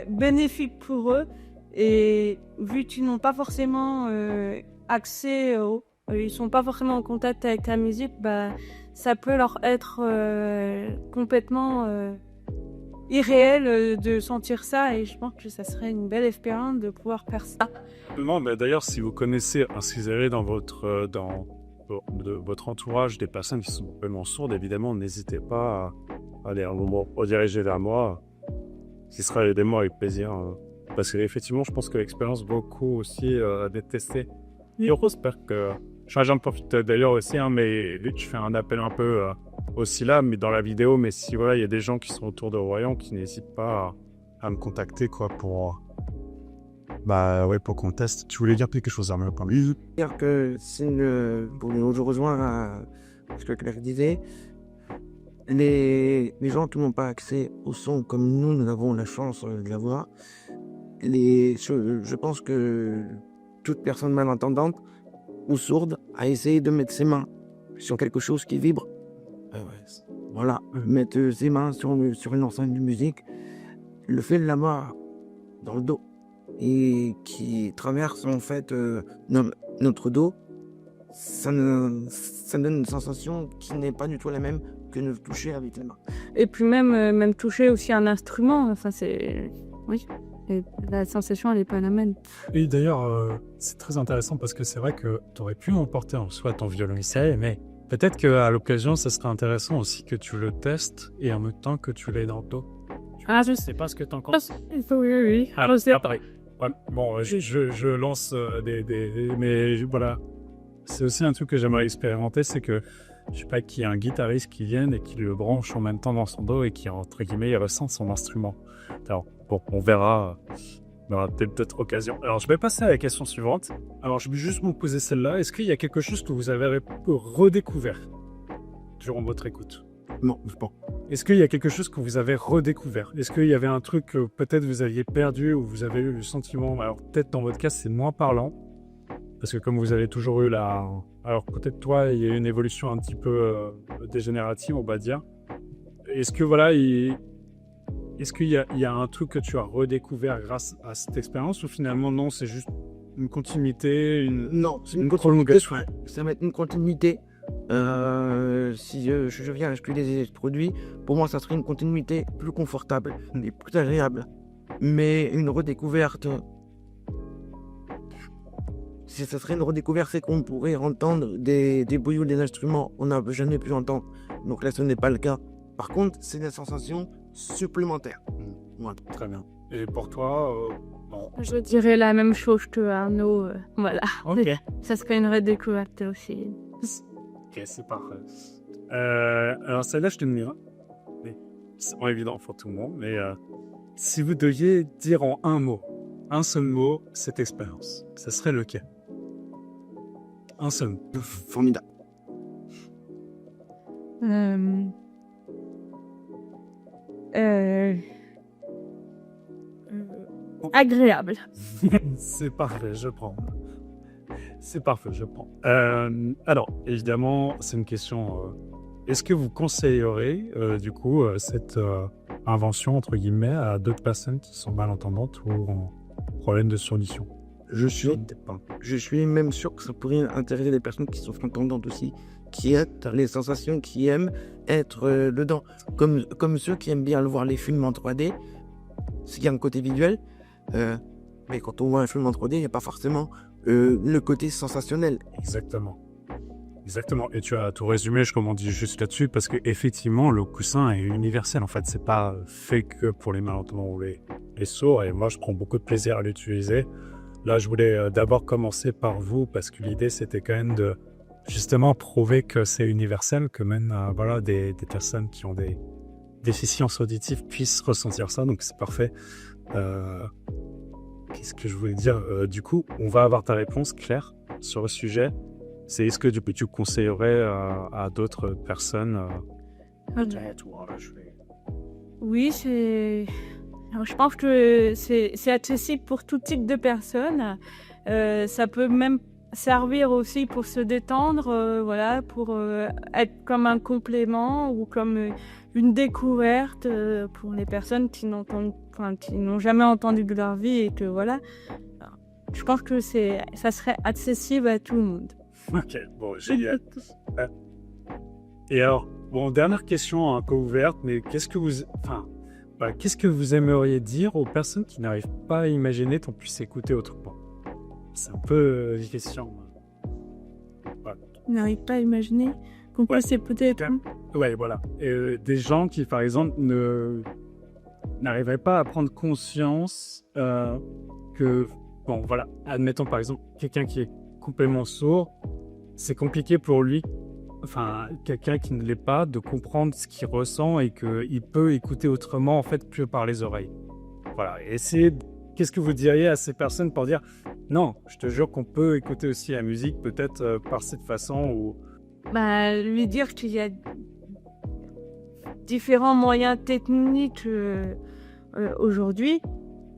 bénéfique pour eux. Et vu qu'ils n'ont pas forcément accès, ils sont pas forcément en contact avec la musique, ça peut leur être complètement irréel de sentir ça, et je pense que ça serait une belle expérience de pouvoir faire ça. D'ailleurs, si vous connaissez, si vous avez dans votre entourage des personnes qui sont complètement sourdes, évidemment, n'hésitez pas à les rediriger vers moi. Ce sera aidez-moi avec plaisir. Parce qu'effectivement, je pense que l'expérience beaucoup aussi d'être testée. Et j'espère que j'en profite d'ailleurs aussi, hein, mais je fais un appel un peu aussi là, mais dans la vidéo. Mais si voilà, il y a des gens qui sont autour de Royan qui n'hésitent pas à me contacter quoi pour pour qu'on teste. Tu voulais dire quelque chose, Arnaud, quand même. Dire que pour nous rejoindre à ce que Claire disait, les gens qui n'ont pas accès au son comme nous avons la chance de l'avoir, je pense que toute personne malentendante ou sourde a essayé de mettre ses mains sur quelque chose qui vibre. Voilà, mettre ses mains sur une enceinte de musique, le fait de l'avoir dans le dos et qui traverse en fait notre dos, ça donne une sensation qui n'est pas du tout la même que de toucher avec les mains. Et puis même toucher aussi un instrument, enfin c'est... Oui, et la sensation elle n'est pas la même. Et d'ailleurs, c'est très intéressant parce que c'est vrai que tu aurais pu emporter en soi ton violoncelle, mais peut-être qu'à l'occasion, ça serait intéressant aussi que tu le testes et en même temps que tu l'aies dans le dos. Ah, je sais pas ce que tu en penses. Oui. Pareil. Ouais, bon, je lance mais voilà. C'est aussi un truc que j'aimerais expérimenter, c'est que je sais pas, qu'il y ait un guitariste qui vienne et qui le branche en même temps dans son dos et qui, entre guillemets, il ressent son instrument. Alors, bon, on verra. On aura peut-être occasion. Alors, je vais passer à la question suivante. Alors, je vais juste vous poser celle-là. Est-ce qu'il y a quelque chose que vous avez redécouvert durant votre écoute? Non, je pense. Est-ce qu'il y a quelque chose que vous avez redécouvert? Est-ce qu'il y avait un truc que peut-être vous aviez perdu ou vous avez eu le sentiment... Alors, peut-être dans votre cas, c'est moins parlant. Parce que comme vous avez toujours eu la... Alors, peut-être toi, il y a eu une évolution un petit peu dégénérative, on va dire. Est-ce que, voilà, est-ce qu'il y a un truc que tu as redécouvert grâce à cette expérience ou finalement, non, c'est juste une continuité, Non, c'est une prolongation? Ça va être une continuité. Si je viens acheter des produits, pour moi, ça serait une continuité plus confortable et plus agréable. Mais une redécouverte... Si ça serait une redécouverte, c'est qu'on pourrait entendre des bruits ou des instruments on n'a jamais pu entendre. Donc là, ce n'est pas le cas. Par contre, c'est des sensations supplémentaires. Voilà. Très bien. Et pour toi, non. Je dirais la même chose que Arnaud. Voilà. Ok. Ça serait une redécouverte aussi. Ok, c'est parfait. Alors celle-là, je te le dirai. Mais c'est pas évident pour tout le monde. Mais si vous deviez dire en un seul mot, cette expérience, ça serait lequel? Un seul mot. Formidable. Agréable. C'est parfait, je prends. C'est parfait, je prends. Alors, évidemment, c'est une question... est-ce que vous conseillerez, du coup, cette invention, entre guillemets, à d'autres personnes qui sont malentendantes ou en problème de surdiction? Je suis même sûr que ça pourrait intéresser des personnes qui sont entendantes aussi, qui aiment les sensations, qui aiment être dedans. Comme ceux qui aiment bien voir les films en 3D, s'il y a un côté visuel, mais quand on voit un film en 3D, il n'y a pas forcément le côté sensationnel. Exactement. Exactement. Et tu as tout résumé, je rebondis juste là-dessus, parce qu'effectivement, le coussin est universel. En fait, c'est pas fait que pour les malentendants ou les sourds. Et moi, je prends beaucoup de plaisir à l'utiliser. Là, je voulais d'abord commencer par vous, parce que l'idée, c'était quand même de justement prouver que c'est universel, que même voilà, des personnes qui ont des déficiences auditives puissent ressentir ça. Donc, c'est parfait. Qu'est-ce que je voulais dire? Du coup, on va avoir ta réponse, Claire, sur le sujet. C'est est-ce que tu conseillerais à d'autres personnes Oui, alors, je pense que c'est accessible pour tout type de personnes. Ça peut même servir aussi pour se détendre, voilà, pour être comme un complément ou comme une découverte pour les personnes qui n'ont jamais entendu de leur vie et que voilà. Alors, je pense que ça serait accessible à tout le monde. Ok, bon, génial. Et alors, bon, dernière question un peu ouverte, mais qu'est-ce que vous aimeriez dire aux personnes qui n'arrivent pas à imaginer qu'on puisse écouter autrement? C'est un peu une question. Voilà. Ils n'arrivent pas à imaginer qu'on puisse écouter autrement. Ouais, voilà. Des gens qui, par exemple, n'arriveraient pas à prendre conscience que, bon, voilà, admettons par exemple quelqu'un qui est complètement sourd, c'est compliqué pour lui, enfin, quelqu'un qui ne l'est pas, de comprendre ce qu'il ressent et qu'il peut écouter autrement, en fait, que par les oreilles. Voilà, et qu'est-ce que vous diriez à ces personnes pour dire, non, je te jure qu'on peut écouter aussi la musique, peut-être par cette façon ou... Bah, lui dire qu'il y a différents moyens techniques aujourd'hui,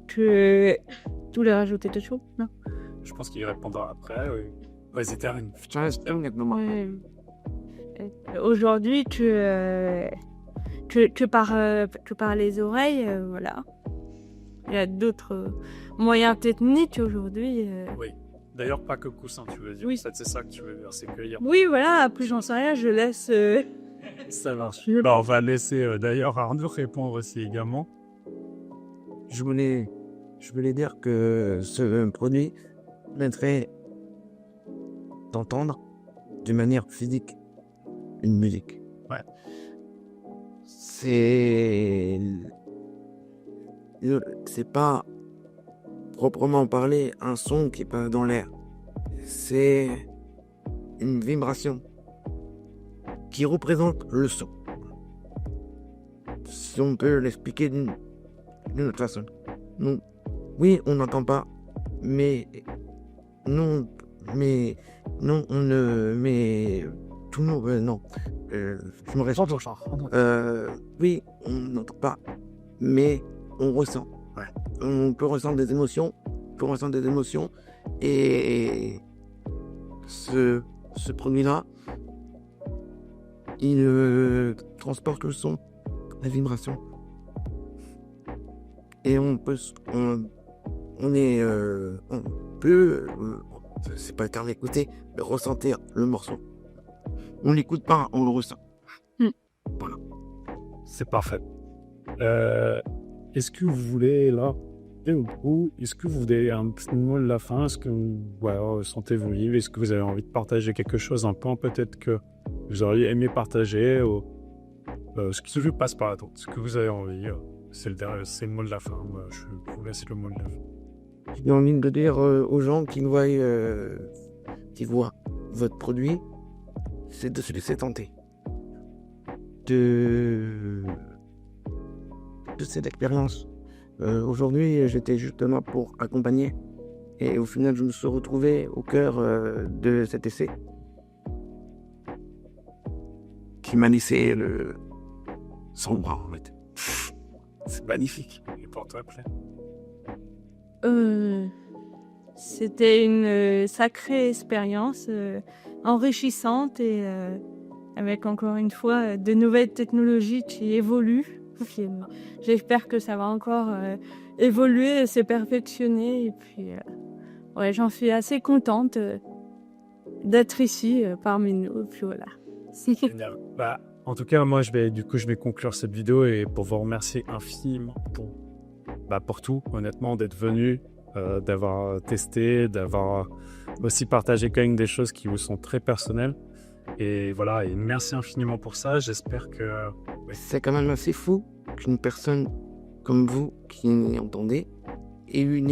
que tous les rajouter de chaud, non? Je pense qu'il répondra après, oui. Vas-y, termine. Ouais. Aujourd'hui, que par les oreilles, voilà. Il y a d'autres moyens techniques aujourd'hui. Oui. D'ailleurs, pas que coussin, tu veux dire. Oui. C'est ça que tu veux dire, c'est cueillir. Oui, voilà, après j'en sais rien, je laisse... Ça marche. Bah, on va laisser d'ailleurs Arnaud répondre aussi également. Je voulais dire que ce produit permettrait d'entendre de manière physique une musique. Ouais. C'est pas proprement parler un son qui passe dans l'air. C'est une vibration qui représente le son. Si on peut l'expliquer d'une autre façon. Non. Oui, on n'entend pas, mais non, on ne, mais tout le monde, non. Je me reste. Oui, on n'entend pas, mais on ressent. Ouais. On peut ressentir des émotions, et ce produit-là, il transporte le son, la vibration. Et on peut, c'est pas le terme d'écouter, mais ressentir le morceau. On l'écoute pas, on le ressent. Voilà. C'est parfait. Est-ce que vous voulez, là, est-ce que vous voulez un petit mot de la fin? Est-ce que vous sentez-vous libre? Est-ce que vous avez envie de partager quelque chose, un point peut-être que vous auriez aimé partager ou, ce qui se passe par la tête, ce que vous avez envie, c'est le mot de la fin. Moi, je vous laisse le mot de la fin. J'ai envie de dire aux gens qui voient votre produit, c'est de se laisser tenter. De cette expérience. Aujourd'hui, j'étais justement pour accompagner et au final, je me suis retrouvé au cœur de cet essai qui m'a laissé sans bras en fait. C'est magnifique. Et pour toi, Claire? C'était une sacrée expérience enrichissante et avec encore une fois de nouvelles technologies qui évoluent. J'espère que ça va encore évoluer, se perfectionner et puis j'en suis assez contente d'être ici parmi nous. Et puis voilà. Génial. Bah, en tout cas, moi, je vais conclure cette vidéo et pour vous remercier infiniment pour tout, honnêtement, d'être venu, d'avoir testé, d'avoir aussi partagé quand même des choses qui vous sont très personnelles. Et voilà, et merci infiniment pour ça. J'espère que... C'est quand même assez fou qu'une personne comme vous qui entendez ait eu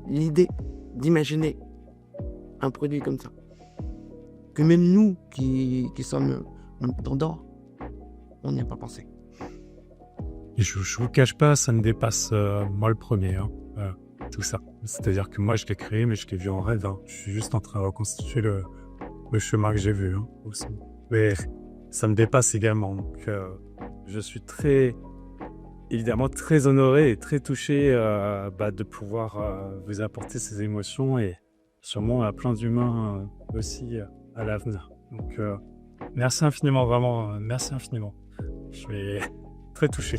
l'idée d'imaginer un produit comme ça. Que même nous qui sommes d'or, on n'y a pas pensé. Et je vous cache pas, ça me dépasse moi le premier, tout ça. C'est-à-dire que moi je l'ai créé, mais je l'ai vu en rêve. Je suis juste en train de reconstituer le chemin que j'ai vu aussi. Mais ça me dépasse également. Donc je suis évidemment très honoré et très touché de pouvoir vous apporter ces émotions et sûrement à plein d'humains aussi à l'avenir. Donc merci infiniment, vraiment, merci infiniment. Je suis très touché.